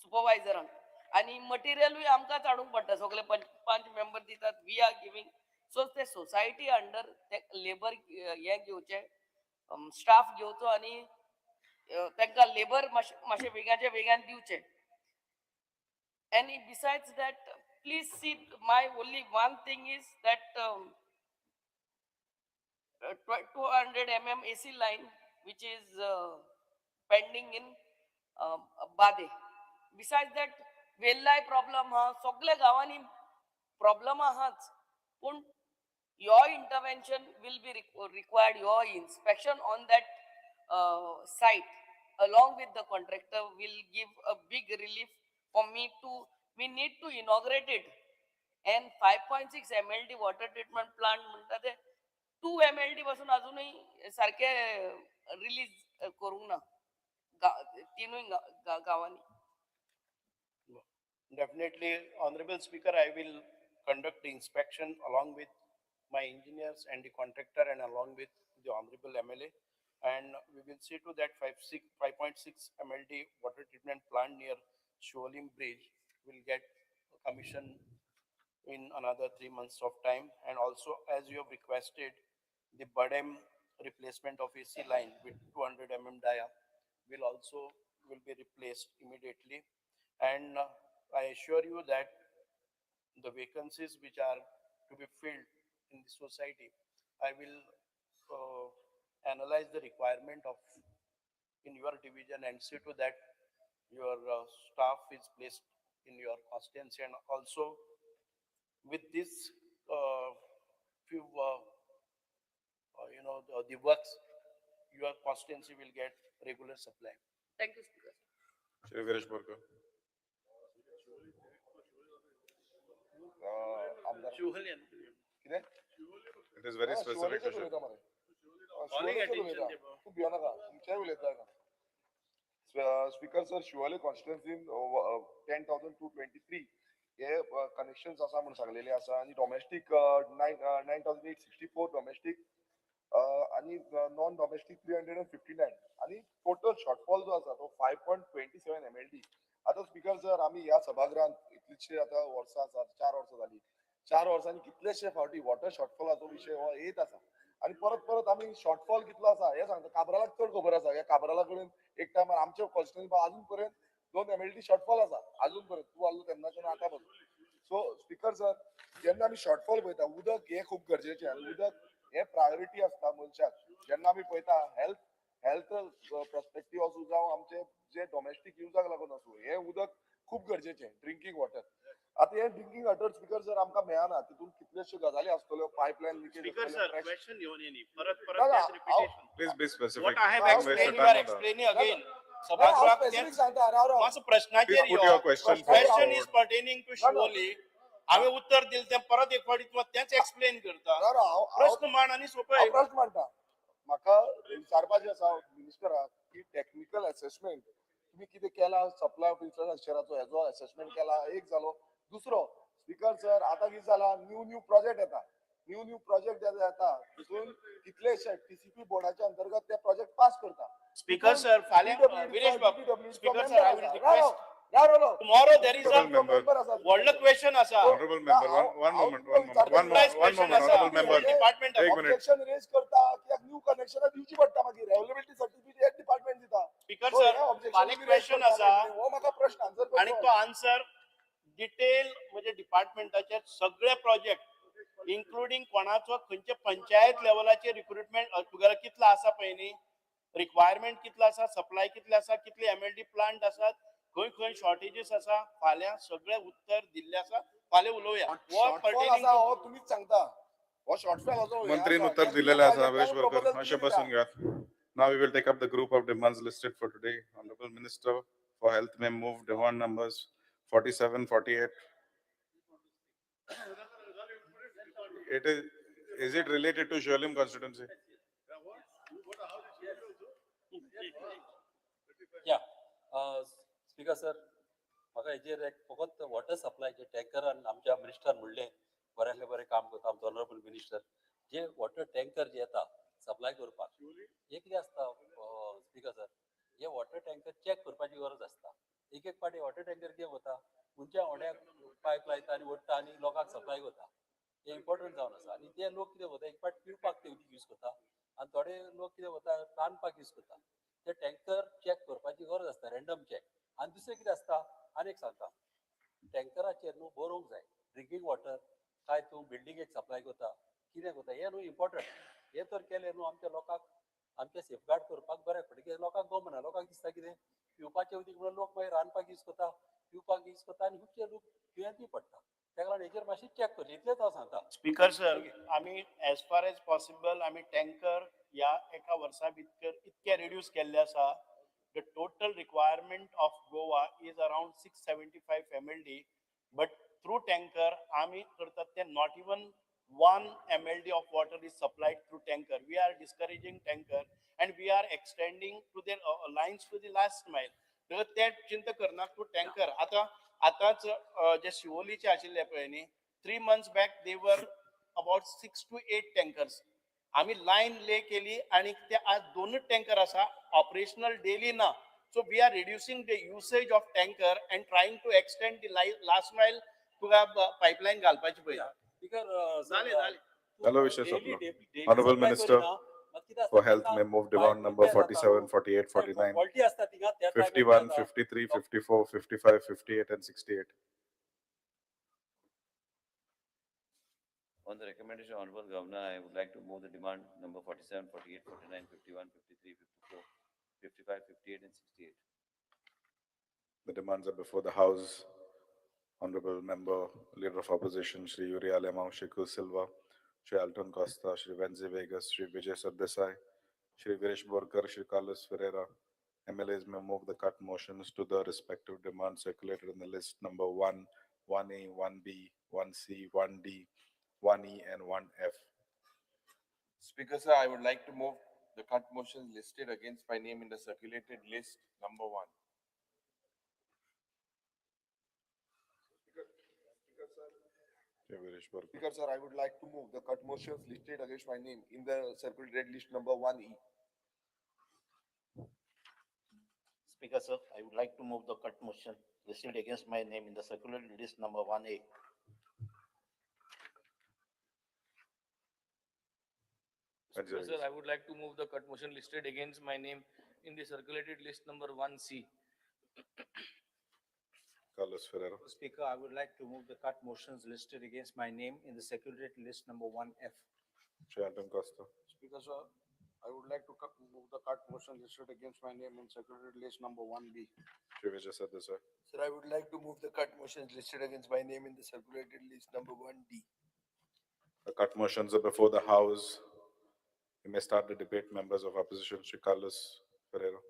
सुपरवायझरांक आणि मटेरियलूय आमकांच हाडूंक पडटा. सगळे 5 मेंबर दितात. We are giving. सो ते सोसायटी अंडर ते लेबर हे घेवचे, स्टाफ घेवचो आणि तांकां लेबर मातशे वेगाचे वेगान दिवचे. And besides that, please see, my only one thing is that 200 AC line which is pending in Bade. Besides that, वेल्लाय प्रॉब्लेम हा, सगळ्या गावांनी प्रॉब्लेम आहाच. पण your intervention will be required, your inspection on that site along with the contractor will give a big relief for me to, we need to inaugurate it. And 5.6 MLD water treatment plant म्हणता ते 2 MLD पासून अजूनही सारखे release करूंक ना तीनूय गावांनी. Definitely, Honorable Speaker, I will conduct the inspection along with my engineers and the contractor and along with the Honorable MLA. And we will see to that 5.6 MLD water treatment plant near Sholim Bridge will get commissioned in another 3 months of time. And also, as you have requested, the Badem replacement of AC line with 200 dia will be replaced immediately. And I assure you that the vacancies which are to be filled in the society, I will analyze the requirement of in your division and see to that your staff is placed in your constituency. And also with this few the works, your constituency will get regular supply. Thank you, Speaker. Shri Viresh Borkar. आमदार कितें It is very specific issue. तूं भियोनाका तुमचेय उलयता speaker sir. Siolim कॉन्स्टिट्युएन्सीन 10,223 हे connections आसा म्हणून सांगलेले आसा आणि domestic 9,864 domestic आणि non domestic 359 आणि टोटल शॉर्टफॉल जो आसा तो 5.27 MLD. आता स्पीकर सर आम्ही ह्या सभागृहात इतलीशे आता वर्सां आसात, 4 वर्सां जाली. 4 वर्सांनी कितलेशे फावटी वॉटर शॉर्टफॉलाचो विशय हो येत आसा आणि परत परत आम्ही शॉर्टफॉल कितलो आसा हे सांगता. काबरालाक चड खबर आसा. ह्या काबराला कडेन एक टायमार आमच्या कॉन्स्टिट्युएन्सी अजून पर्यंत 2 MLD शॉर्टफॉल आसा अजून पर्यंत. तूं आसलो तेन्नाच्यान आतां पासून. सो स्पीकर सर, जेन्ना आमी शॉर्टफॉल पळयता, उदक हे खूब गरजेचें आनी उदक हे प्रायोरिटी आसता मनशाक. जेन्ना आमी पळयता हेल्थ पर्स्पेक्टिव्ह आसूं जावं आमचे जे डोमेस्टीक युजाक लागून आसूं, हे उदक खूब गरजेचें ड्रिंकींग वॉटर. आता हे ड्रिंकींग वॉटर स्पीकर सर आमकां मेळना. तितून कितलेशे गजाली आसतल्यो, pipeline leakage. Speaker sir, question घेऊन येनी. परत ना, ना, त्याच repetition. Please be specific. What I have Don't explained, waste you your are time on that. explaining again. हांव सभागृहात स्पेसिफिक सांगता. राव राव माझं प्रश्नाचेर Please put yo. your question Question forward. is pertaining to Siolim. हांवें उत्तर दिलें तें परत एक फावटी तूं तेंच एक्सप्लेन करता. राव राव प्रश्न मांड आनी सोपय. हांव प्रश्न मांडटा. म्हाका विचारपाचें आसा मिनिस्टराक की टेक्निकल असेसमेंट तुम्ही कितें केला सप्लाय ऑफ इन्फ्रास्ट्रक्चराचो हेजो असेसमेंट केला. एक जालो. दुसरो स्पीकर सर, आता कितें जाला, न्यू प्रोजेक्ट येता. न्यू प्रोजेक्ट जे येता तितून कितलेशे टीसीपी बोर्डाच्या अंतर्गत ते प्रोजेक्ट पास करता. Speaker sir, फाल्यां विरेश बाबू. Speaker sir, I will request. Tomorrow there is a व्हडलो question आसा. Honorable member, one moment. Honorable member, Department एक minute. ऑब्जेक्शन रेज करता कित्याक न्यू कनेक्शनां दिवची पडटा मागीर. अवेलेबिलिटी सर्टिफिकेट डिपार्टमेंट दिता. Speaker sir, फाल्यां question आसा. हो म्हाका प्रश्न आन्सर आणि तो आन्सर डिटेल म्हणजे डिपार्टमेंटाचे सगळे प्रोजेक्ट इन्क्लुडिंग कोणाचो खंयचे पंचायत लेवलाचे रिक्रुटमेंट तुगेलो कितलो आसा पळय न्ही, रिक्वायरमेंट कितलो आसा, सप्लाय कितले आसा, कितले MLD प्लांट आसात, खंय खंय शॉर्टेजीस आसा फाल्यां सगळे उत्तर दिल्ले आसा फाल्यां उलोवया शॉर्टफॉल आसा हो तुम्हीच सांगता हो शॉर्टफॉल असो मंत्रीन उत्तर दिलेले आसा हवेश बोरकर अशें बसून घेयात. Now we will take up the group of demands listed for today. Honorable Minister for Health may move demand numbers 47, 48. Is it related to Sholim constituency? Yeah, Speaker sir, म्हाका हेजेर एक फकत वॉटर सप्लायचे टँकरान आमच्या मिनिस्टर म्हणलें बऱ्यांतलें बरें काम करता आमचो ऑनरेबल मिनिस्टर. जे वॉटर टँकर जे येता सप्लाय करपाक हे कितें आसता स्पिकर सर, हे वॉटर टँकर चॅक करपाची गरज आसता. एक एक पाटी वॉटर टँकर कितें वता खंयच्या ओड्याक पायप लायता आनी ओडटा आनी लोकांक सप्लाय करता. हे इम्पॉर्टंट जावन आसा आनी ते लोक कितें वता एक पाट पिवपाक ते उदीक यूज करता आनी थोडे लोक कितें वता रांदपाक यूज करता. ते टँकर चॅक करपाची गरज आसता रँडम चॅक. आनी दुसरें कितें आसता आनीक सांगता टँकराचेर न्हू बरोवंक जाय ड्रिंकींग वॉटर काय तूं बिल्डिंगेक सप्लाय करता कितें करता हें न्हू इम्पॉर्टंट. हे तर केलें न्हू आमच्या लोकांक आमचें सेफगार्ड करपाक बऱ्याक पडटा. कित्याक लोकांक गमना लोकांक दिसता कितें पिवपाचें उदीक म्हणून लोक मागीर रांदपाक यूज करता पिवपाक यूज करता आनी खुबशे लोक दुयेंती पडटा. ताका लागून हेजेर मातशें चॅक करचें इतलेंच हांव सांगता. स्पीकर सर आमी एज फार एज पॉसिबल आमी टँकर ह्या एका वर्सा भितर इतके रिड्यूस केल्ले आसा. The total requirement of Goa is around 675 MLD, but through tanker, आम्ही करतात ते not even 1 MLD of water is supplied through tanker. We are discouraging tanker and we are extending to their lines to the last mile. तर ते चिंता करना through tanker आताच जे शिवोलीचे आशिल्ले पळय न्ही 3 months back they were about 6 to 8 tankers. आम्ही line lay केली आणि ते आज 2च टँकर आसा ऑपरेशनल डेली ना. So we are reducing the usage of tanker and trying to extend the last mile तुका पाईपलाईन घालपाची पळय. Hello, Vishal Sapna. Honorable Minister for Health may move demand number 47, 48, 49, 51, 53, 54, 55, 58 and 68. On the recommendation of Honorable Governor, I would like to move the demand number 47, 48, 49, 51, 53, 54, 55, 58 and 68. The demands are before the House. Honorable Member, Leader of Opposition, Shri Yuri Alemão, Shri Kul Silva, Shri Alton Costa, Shri Venzi Vegas, Shri Vijay Sardesai, Shri Girish Borkar, Shri Carlos Ferreira. MLAs may move the cut motions to the respective demands circulated in the list number 1, 1A, 1B, 1C, 1D, 1E and 1F. Speaker sir, I would like to move the cut motions listed against my name in the circulated list number 1. Speaker sir, I would like to move the cut motions listed against my name in the circulated list number 1E. Speaker sir, I would like to move the cut motion listed against my name in the circulated list number 1A. Speaker sir, I would like to move the cut motion listed against my name in the circulated list number 1C. Carlos Ferreira. Speaker, I would like to move the cut motions listed against my name in the secretariat list number 1F. Shri Alton Costa. Speaker sir, I would like to move the cut motion listed against my name in secretary list number 1B. Shri Vijay Sardesai. Sir, I would like to move the cut motions listed against my name in the circulated list number 1D. The cut motions are before the House. We may start the debate. Members of opposition, Shri Carlos Ferreira.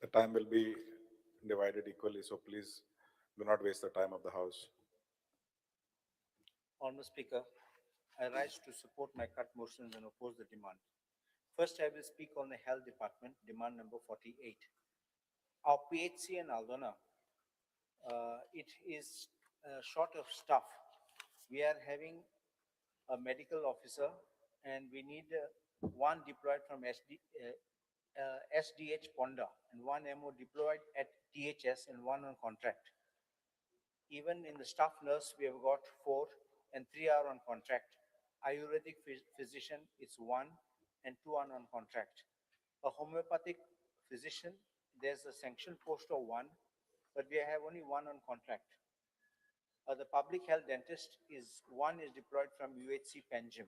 The time will be divided equally, so please do not waste the time of the House. Honorable Speaker, I rise to support my cut motions and oppose the demand. First, I will speak on the Health Department, demand number 48. Our PHC in Aldona, it is short of staff. We are having a medical officer and we need one deployed from SDH Ponda and one MO deployed at THS and one on contract. Even in the staff nurse, we have got 4 and 3 are on contract. Ayurvedic physician, it's 1 and 2 are on contract. A homeopathic physician, there's a sanctioned post of 1, but we have only 1 on contract. The public health dentist is 1 is deployed from UHC Panjim.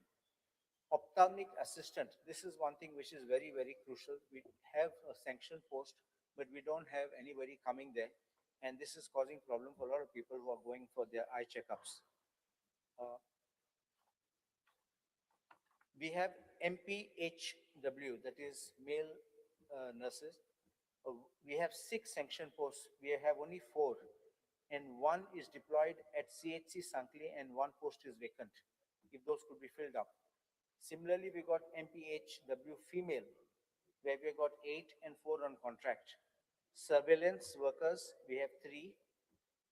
Ophthalmic assistant, this is one thing which is very, very crucial. We have a sanction post, but we don't have anybody coming there. And this is causing problem for a lot of people who are going for their eye checkups. Uh, we have MPHW, that is male nurses. We have 6 sanction posts. We have only 4, and 1 is deployed at CHC Sankli, and 1 post is vacant. If those could be filled up. Similarly, we got MPHW female, where we got 8 and 4 on contract. Surveillance workers, we have 3,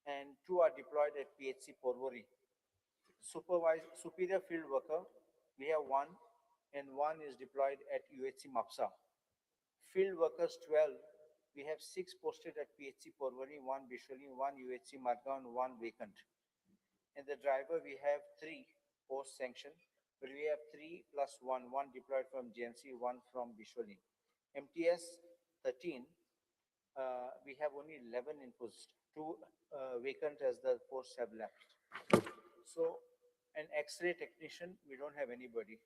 and 2 are deployed at PHC Porvori. Superior field worker, we have 1, and 1 is deployed at UHC Mapsa. Field workers 12, we have 6 posted at PHC Porvori, 1 Bisholi, 1 UHC Margaon, 1 vacant. And the driver, we have 3 post sanction, but we have 3 plus 1, 1 deployed from GMC, 1 from Bisholi. MTS 13, we have only 11 in post, 2 vacant as the posts have left. So an X-ray technician, we don't have anybody.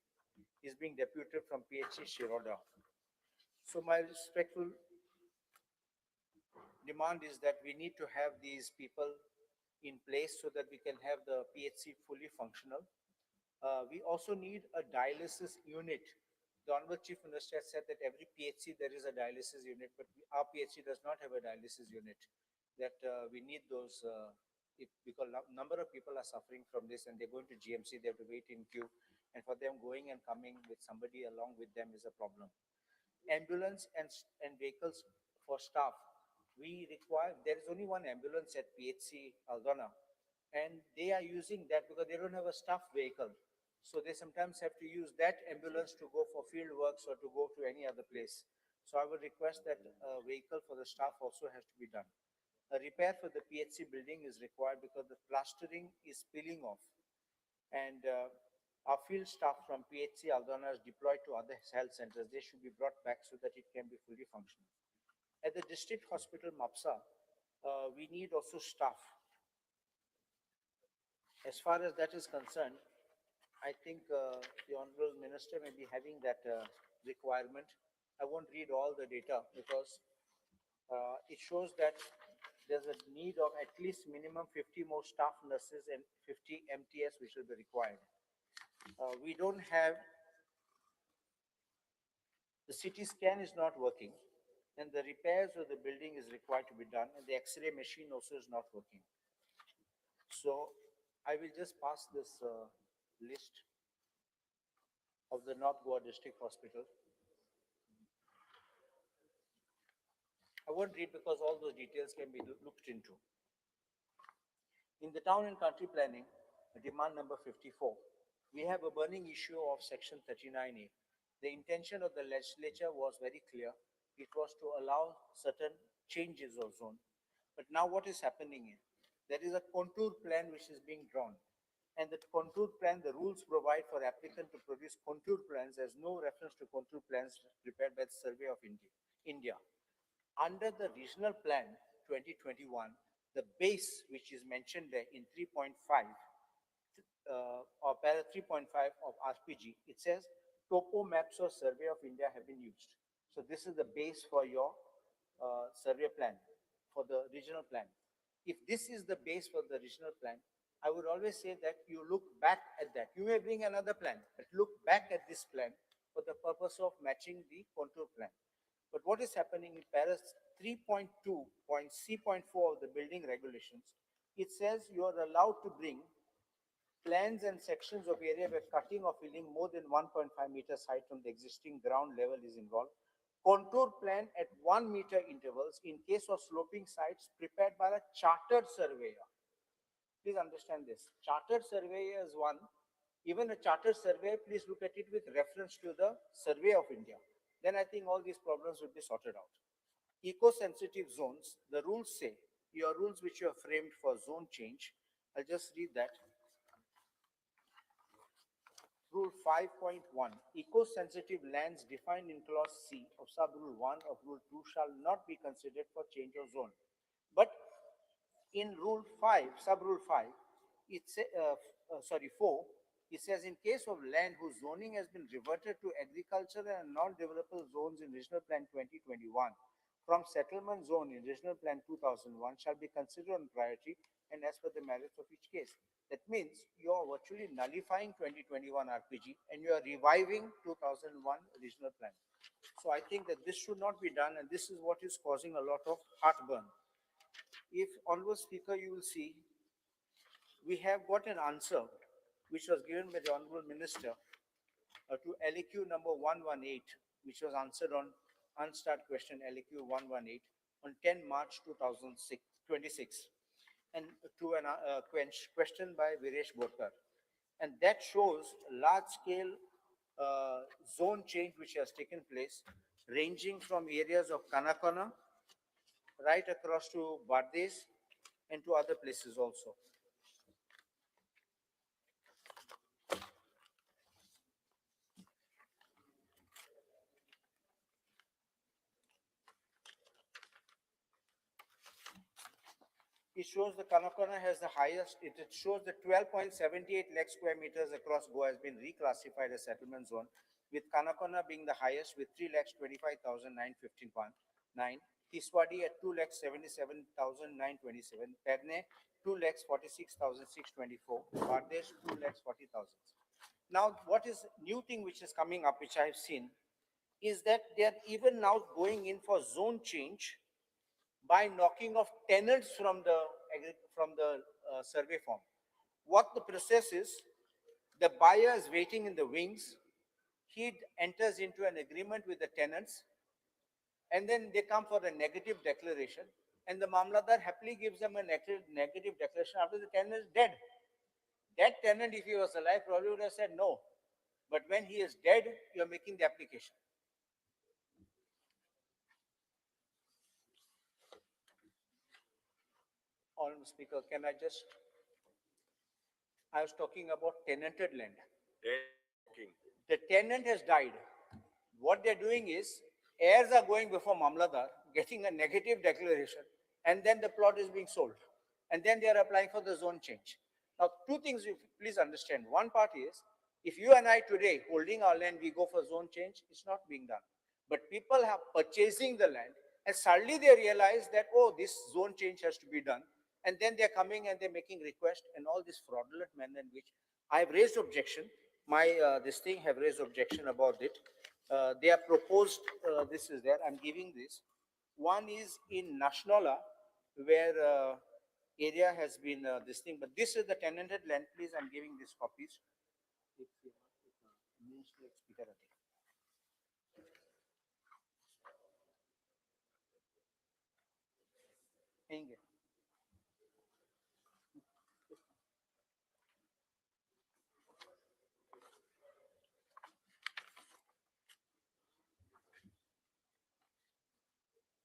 He's being deputed from PHC Shiroda. So my respectful demand is that we need to have these people in place so that we can have the PHC fully functional. We also need a dialysis unit. The Honorable Chief Minister has said that every PHC there is a dialysis unit, but our PHC does not have a dialysis unit. That we need those, because number of people are suffering from this and they're going to GMC, they have to wait in queue, and for them going and coming with somebody along with them is a problem. Ambulance and vehicles for staff. We require, there is only 1 ambulance at PHC Aldona, and they are using that because they don't have a staff vehicle. So they sometimes have to use that ambulance to go for field works or to go to any other place. So I would request that a vehicle for the staff also has to be done. A repair for the PHC building is required because the plastering is peeling off. And our field staff from PHC Aldona is deployed to other health centers. They should be brought back so that it can be fully functional. At the district hospital Mapsa, we need also staff. As far as that is concerned, I think the Honorable Minister may be having that requirement. I won't read all the data because it shows that there's a need of at least minimum 50 more staff nurses and 50 MTS which will be required. We don't have, the CT scan is not working, and the repairs of the building is required to be done, and the X-ray machine also is not working. So I will just pass this list of the North Goa District Hospital. I won't read because all those details can be looked into. In the town and country planning, demand number 54, we have a burning issue of section 39A. The intention of the legislature was very clear. It was to allow certain changes of zone. But now what is happening is, there is a contour plan which is being drawn. And the contour plan, the rules provide for applicant to produce contour plans. There's no reference to contour plans prepared by the Survey of India. Under the regional plan 2021, the base which is mentioned there in 3.5 or para 3.5 of RPG, it says topo maps or Survey of India have been used. So this is the base for your survey plan, for the regional plan. If this is the base for the regional plan, I would always say that you look back at that. You may bring another plan, but look back at this plan for the purpose of matching the contour plan. But what is happening in para 3.2.C.4 of the building regulations, it says you are allowed to bring plans and sections of area where cutting or filling more than 1.5 meters height from the existing ground level is involved. Contour plan at 1 meter intervals in case of sloping sites prepared by a chartered surveyor. Please understand this. Chartered surveyor is one. Even a chartered surveyor, please look at it with reference to the Survey of India. Then I think all these problems will be sorted out. Eco-sensitive zones, the rules say, your rules which you have framed for zone change, I'll just read that. Rule 5.1, eco-sensitive lands defined in clause C of sub-rule 1 of rule 2 shall not be considered for change of zone. But in rule 5, sub-rule 5, it's 4, It says in case of land whose zoning has been reverted to agricultural and non-developable zones in Regional Plan 2021 from settlement zone in Regional Plan 2001 shall be considered on priority and as per the merits of each case. That means you are virtually nullifying 2021 RPG and you are reviving 2001 Regional Plan. So I think that this should not be done, and this is what is causing a lot of heartburn. If, Honorable Speaker, you will see, we have got an answer which was given by the Honorable Minister to LAQ number 118, which was answered on unstarred question LAQ 118 on 10 March 2026, and to an question by Viresh Borkar. And that shows large-scale zone change which has taken place, ranging from areas of Kanakana right across to Bardes and to other places also. It shows the Kanakana has the highest, it shows the 12.78 lakh square meters across Goa has been reclassified as settlement zone, with Kanakana being the highest with 3,25,915.9, Tiswadi at 2,77,927, Perne 2,46,624, Bardesh 2,40,000. Now, what is new thing which is coming up, which I have seen, is that they are even now going in for zone change by knocking off tenants from the survey form. What the process is, the buyer is waiting in the wings. He enters into an agreement with the tenants, and then they come for a negative declaration. And the Mamladar happily gives them a negative declaration after the tenant is dead. That tenant, if he was alive, probably would have said no. But when he is dead, you are making the application. Honorable Speaker, can I just, I was talking about tenanted land. The tenant has died. What they're doing is, heirs are going before Mamladar, getting a negative declaration, and then the plot is being sold. And then they are applying for the zone change. Now, two things you please understand. One part is, if you and I today holding our land, we go for zone change, it's not being done. But people are purchasing the land, and suddenly they realize that, oh, this zone change has to be done. And then they're coming and they're making requests, and all this fraudulent manner in which I've raised objection. My this thing have raised objection about it. They are proposed, this is there, I'm giving this. One is in Nashnola, where area has been this thing, but this is the tenanted land, please, I'm giving these copies. Hinge.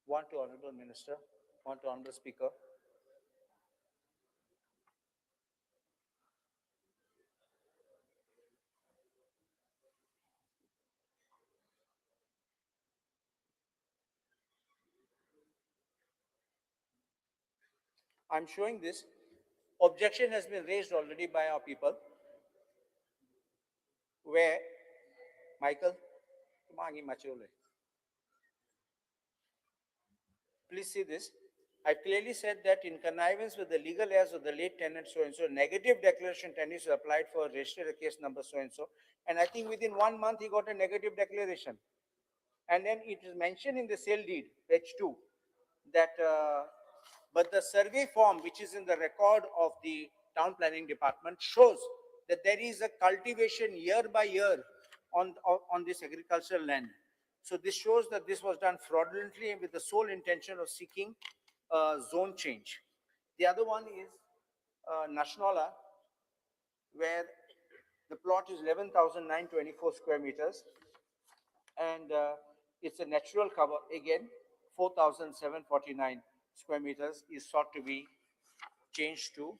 One to Honorable Minister, one to Honorable Speaker. I'm showing this. Objection has been raised already by our people, where, Michael, please see this. I clearly said that in connivance with the legal heirs of the late tenant so-and-so, negative declaration tenants applied for registered a case number so-and-so, and I think within 1 month he got a negative declaration. And then it is mentioned in the sale deed, page 2, that but the survey form which is in the record of the town planning department shows that there is a cultivation year by year on this agricultural land. So this shows that this was done fraudulently and with the sole intention of seeking zone change. The other one is Nashnola, where the plot is 11,924 square meters, and it's a natural cover. Again, 4,749 square meters is sought to be changed to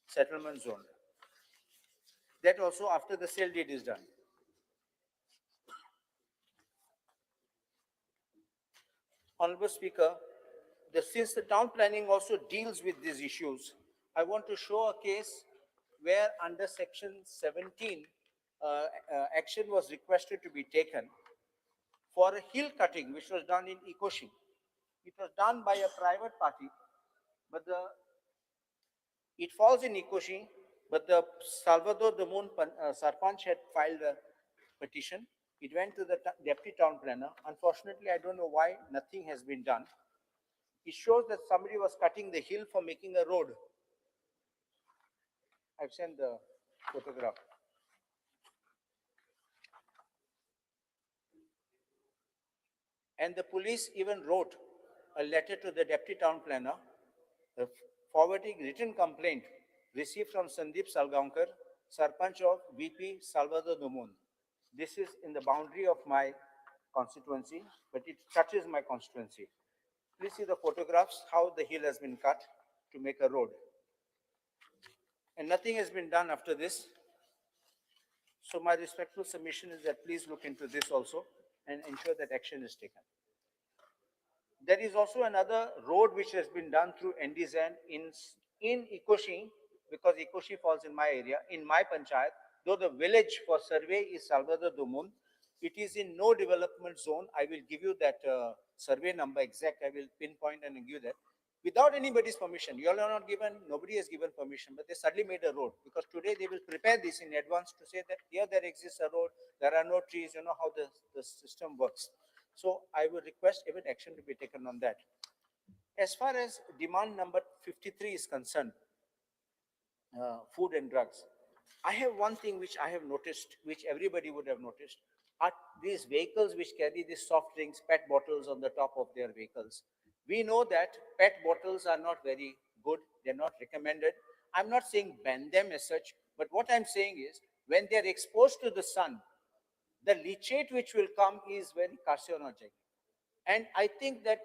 settlement zone. That also after the sale deed is done. Honorable Speaker, since the town planning also deals with these issues, I want to show a case where under section 17, action was requested to be taken for a hill cutting which was done in Ikoshi. It was done by a private party, but it falls in Ikoshi, but the Salvador Dumont Sarpanch had filed a petition. It went to the deputy town planner. Unfortunately, I don't know why nothing has been done. It shows that somebody was cutting the hill for making a road. I've sent the photograph. And the police even wrote a letter to the deputy town planner, forwarding written complaint received from Sandeep Salgaonkar, Sarpanch of VP Salvador Dumont. This is in the boundary of my constituency, but it touches my constituency. Please see the photographs, how the hill has been cut to make a road. And nothing has been done after this. So my respectful submission is that please look into this also and ensure that action is taken. There is also another road which has been done through NDZN in Ikoshi, because Ikoshi falls in my area, in my panchayat, though the village for survey is Salvador Dumont, it is in no development zone. I will give you that survey number exact. I will pinpoint and give you that. Without anybody's permission, you all are not given, nobody has given permission, but they suddenly made a road, because today they will prepare this in advance to say that here there exists a road, there are no trees, you know how the system works. So I would request even action to be taken on that. As far as demand number 53 is concerned, food and drugs, I have one thing which I have noticed, which everybody would have noticed, are these vehicles which carry these soft drinks, PET bottles on the top of their vehicles. We know that PET bottles are not very good, they're not recommended. I'm not saying ban them as such, but what I'm saying is when they're exposed to the sun, the leachate which will come is very carcinogenic. And I think that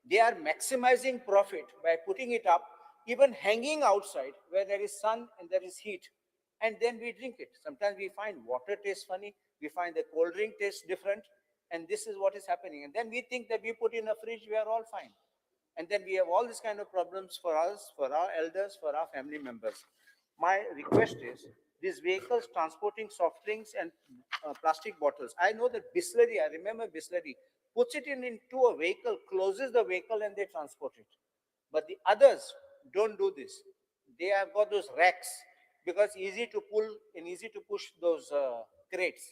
they are maximizing profit by putting it up, even hanging outside where there is sun and there is heat. And then we drink it. Sometimes we find water tastes funny, we find the cold drink tastes different, and this is what is happening. And then we think that we put in a fridge, we are all fine. And then we have all these kind of problems for us, for our elders, for our family members. My request is these vehicles transporting soft drinks and plastic bottles. I know that Bisleri, I remember Bisleri, puts it into a vehicle, closes the vehicle and they transport it. But the others don't do this. They have got those racks because easy to pull and easy to push those crates.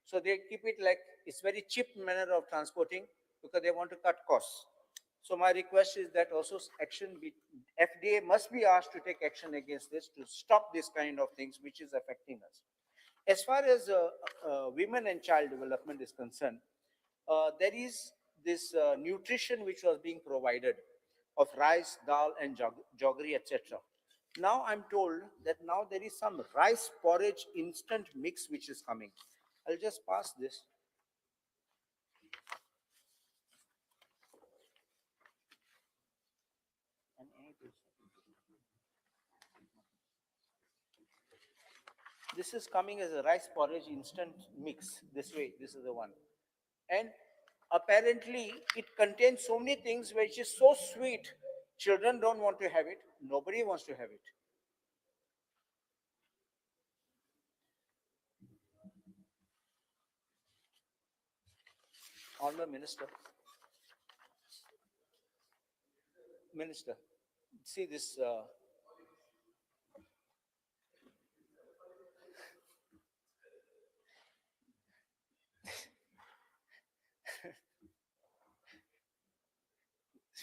So they keep it like it's very cheap manner of transporting because they want to cut costs. So my request is that also action be, FDA must be asked to take action against this to stop this kind of things which is affecting us. As far as women and child development is concerned, there is this nutrition which was being provided of rice, dal, and jaggery, etc. Now I'm told that now there is some rice porridge instant mix which is coming. I'll just pass this. This is coming as a rice porridge instant mix. This way, this is the one. And apparently, it contains so many things which is so sweet. Children don't want to have it. Nobody wants to have it. Honorable Minister. Minister, see this.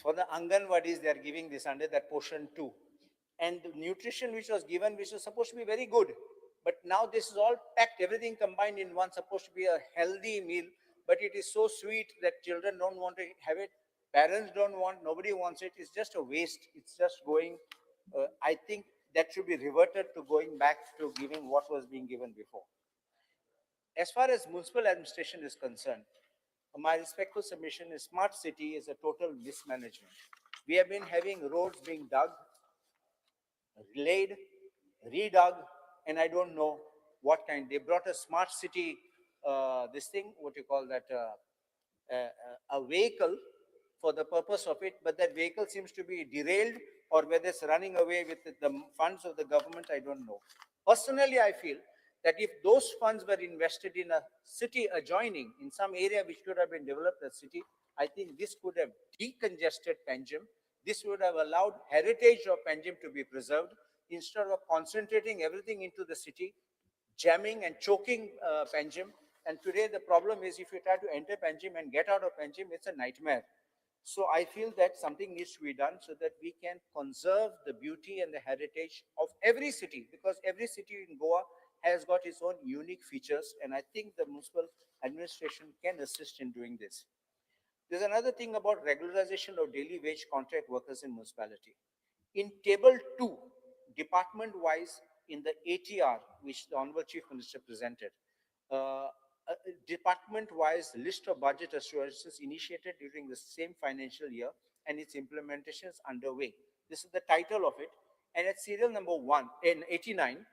For the Anganwadis, they are giving this under that portion 2. And the nutrition which was given, which was supposed to be very good. But now this is all packed, everything combined in one, supposed to be a healthy meal. But it is so sweet that children don't want to have it. Parents don't want, nobody wants it. It's just a waste. It's just going, I think that should be reverted to going back to giving what was being given before. As far as municipal administration is concerned, my respectful submission is smart city is a total mismanagement. We have been having roads being dug, laid, redug, and I don't know what kind. They brought a smart city, this thing, what you call that, a vehicle for the purpose of it, but that vehicle seems to be derailed or whether it's running away with the funds of the government, I don't know. Personally, I feel that if those funds were invested in a city adjoining, in some area which could have been developed as city, I think this could have decongested Panjim. This would have allowed heritage of Panjim to be preserved instead of concentrating everything into the city, jamming and choking Panjim. And today the problem is if you try to enter Panjim and get out of Panjim, it's a nightmare. So I feel that something needs to be done so that we can conserve the beauty and the heritage of every city, because every city in Goa has got its own unique features, and I think the municipal administration can assist in doing this. There's another thing about regularization of daily wage contract workers in municipality. In table 2, department-wise, in the ATR, which the Honorable Chief Minister presented, a department-wise list of budget assurances initiated during the same financial year and its implementation is underway. This is the title of it. And at serial number 1, in 89,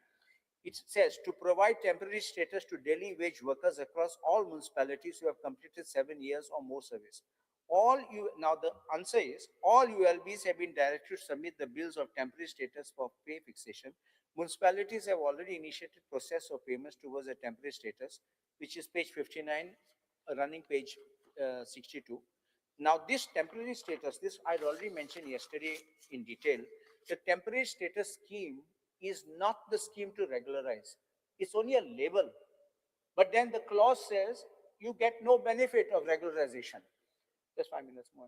it says to provide temporary status to daily wage workers across all municipalities who have completed 7 years or more service. Now the answer is all ULBs have been directed to submit the bills of temporary status for pay fixation. Municipalities have already initiated process of payments towards a temporary status, which is page 59, running page 62. Now this temporary status, this I'd already mentioned yesterday in detail. The temporary status scheme is not the scheme to regularize. It's only a label. But then the clause says you get no benefit of regularization. Just 5 minutes more.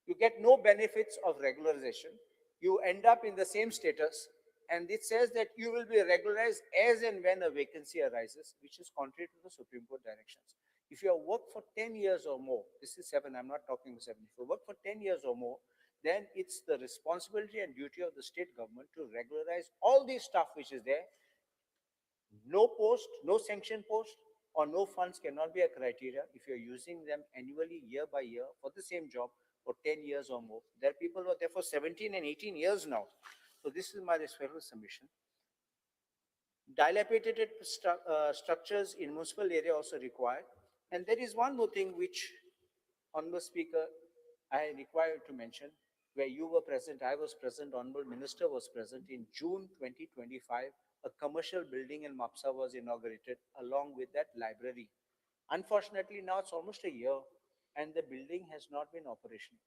You get no benefits of regularization. You end up in the same status, and it says that you will be regularized as and when a vacancy arises, which is contrary to the Supreme Court directions. If you have worked for 10 years or more, this is 7, I'm not talking about 7. If you work for 10 years or more, then it's the responsibility and duty of the state government to regularize all this stuff which is there. No post, no sanction post, or no funds cannot be a criteria if you're using them annually, year by year, for the same job for 10 years or more. There are people who are there for 17 and 18 years now. So this is my respectful submission. Dilapidated structures in municipal area also required. And there is one more thing which, Honorable Speaker, I require to mention, where you were present, I was present, Honorable Minister was present. In June 2025, a commercial building in Mapsa was inaugurated along with that library. Unfortunately, now it's almost a year and the building has not been operational.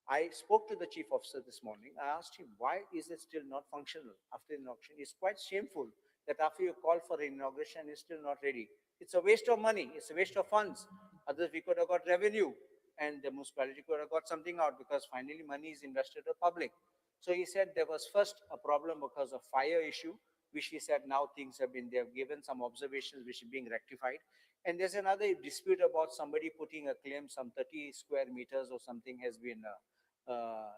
I spoke to the chief officer this morning. I asked him, why is it still not functional after inauguration? It's quite shameful that after you call for inauguration, it's still not ready. It's a waste of money. It's a waste of funds. Otherwise, we could have got revenue and the municipality could have got something out because finally money is invested in the public. So he said there was first a problem because of fire issue, which he said now things have been, they have given some observations which are being rectified. And there's another dispute about somebody putting a claim some 30 square meters or something has been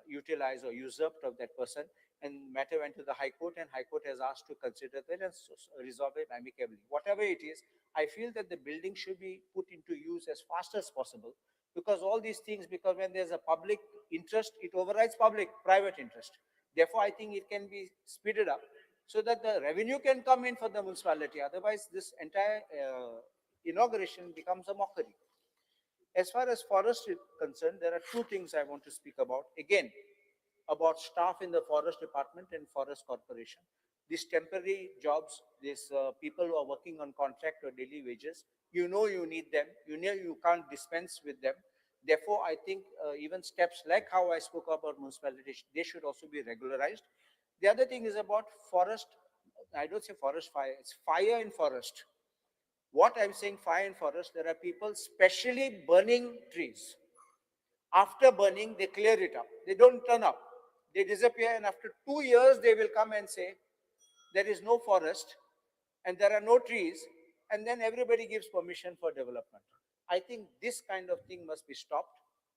utilized or usurped of that person, and matter went to the High Court, and High Court has asked to consider that and resolve it amicably. Whatever it is, I feel that the building should be put into use as fast as possible, because all these things, because when there's a public interest, it overrides private interest. Therefore, I think it can be speeded up so that the revenue can come in for the municipality. Otherwise, this entire inauguration becomes a mockery. As far as forest is concerned, there are two things I want to speak about. Again, about staff in the forest department and forest corporation. These temporary jobs, these people who are working on contract or daily wages, you know you need them. You know you can't dispense with them. Therefore, I think even steps like how I spoke about municipalities, they should also be regularized. The other thing is about forest. I don't say forest fire, it's fire in forest. What I'm saying, fire in forest, there are people specially burning trees. After burning, they clear it up. They don't turn up. They disappear, and after 2 years, they will come and say, there is no forest and there are no trees, and then everybody gives permission for development. I think this kind of thing must be stopped.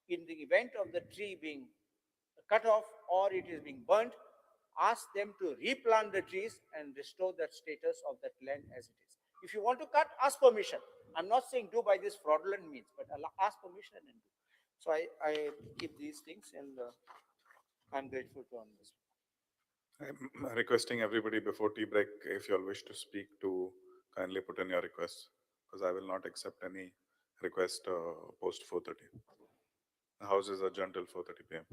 In the event of the tree being cut off or it is being burnt, ask them to replant the trees and restore that status of that land as it is. If you want to cut, ask permission. I'm not saying do by this fraudulent means, but ask permission and do. So I keep these things, and I'm grateful to on this. I'm requesting everybody before tea break, if you all wish to speak, to kindly put in your requests, because I will not accept any request post 4:30. The house is adjourned till 4:30 p.m.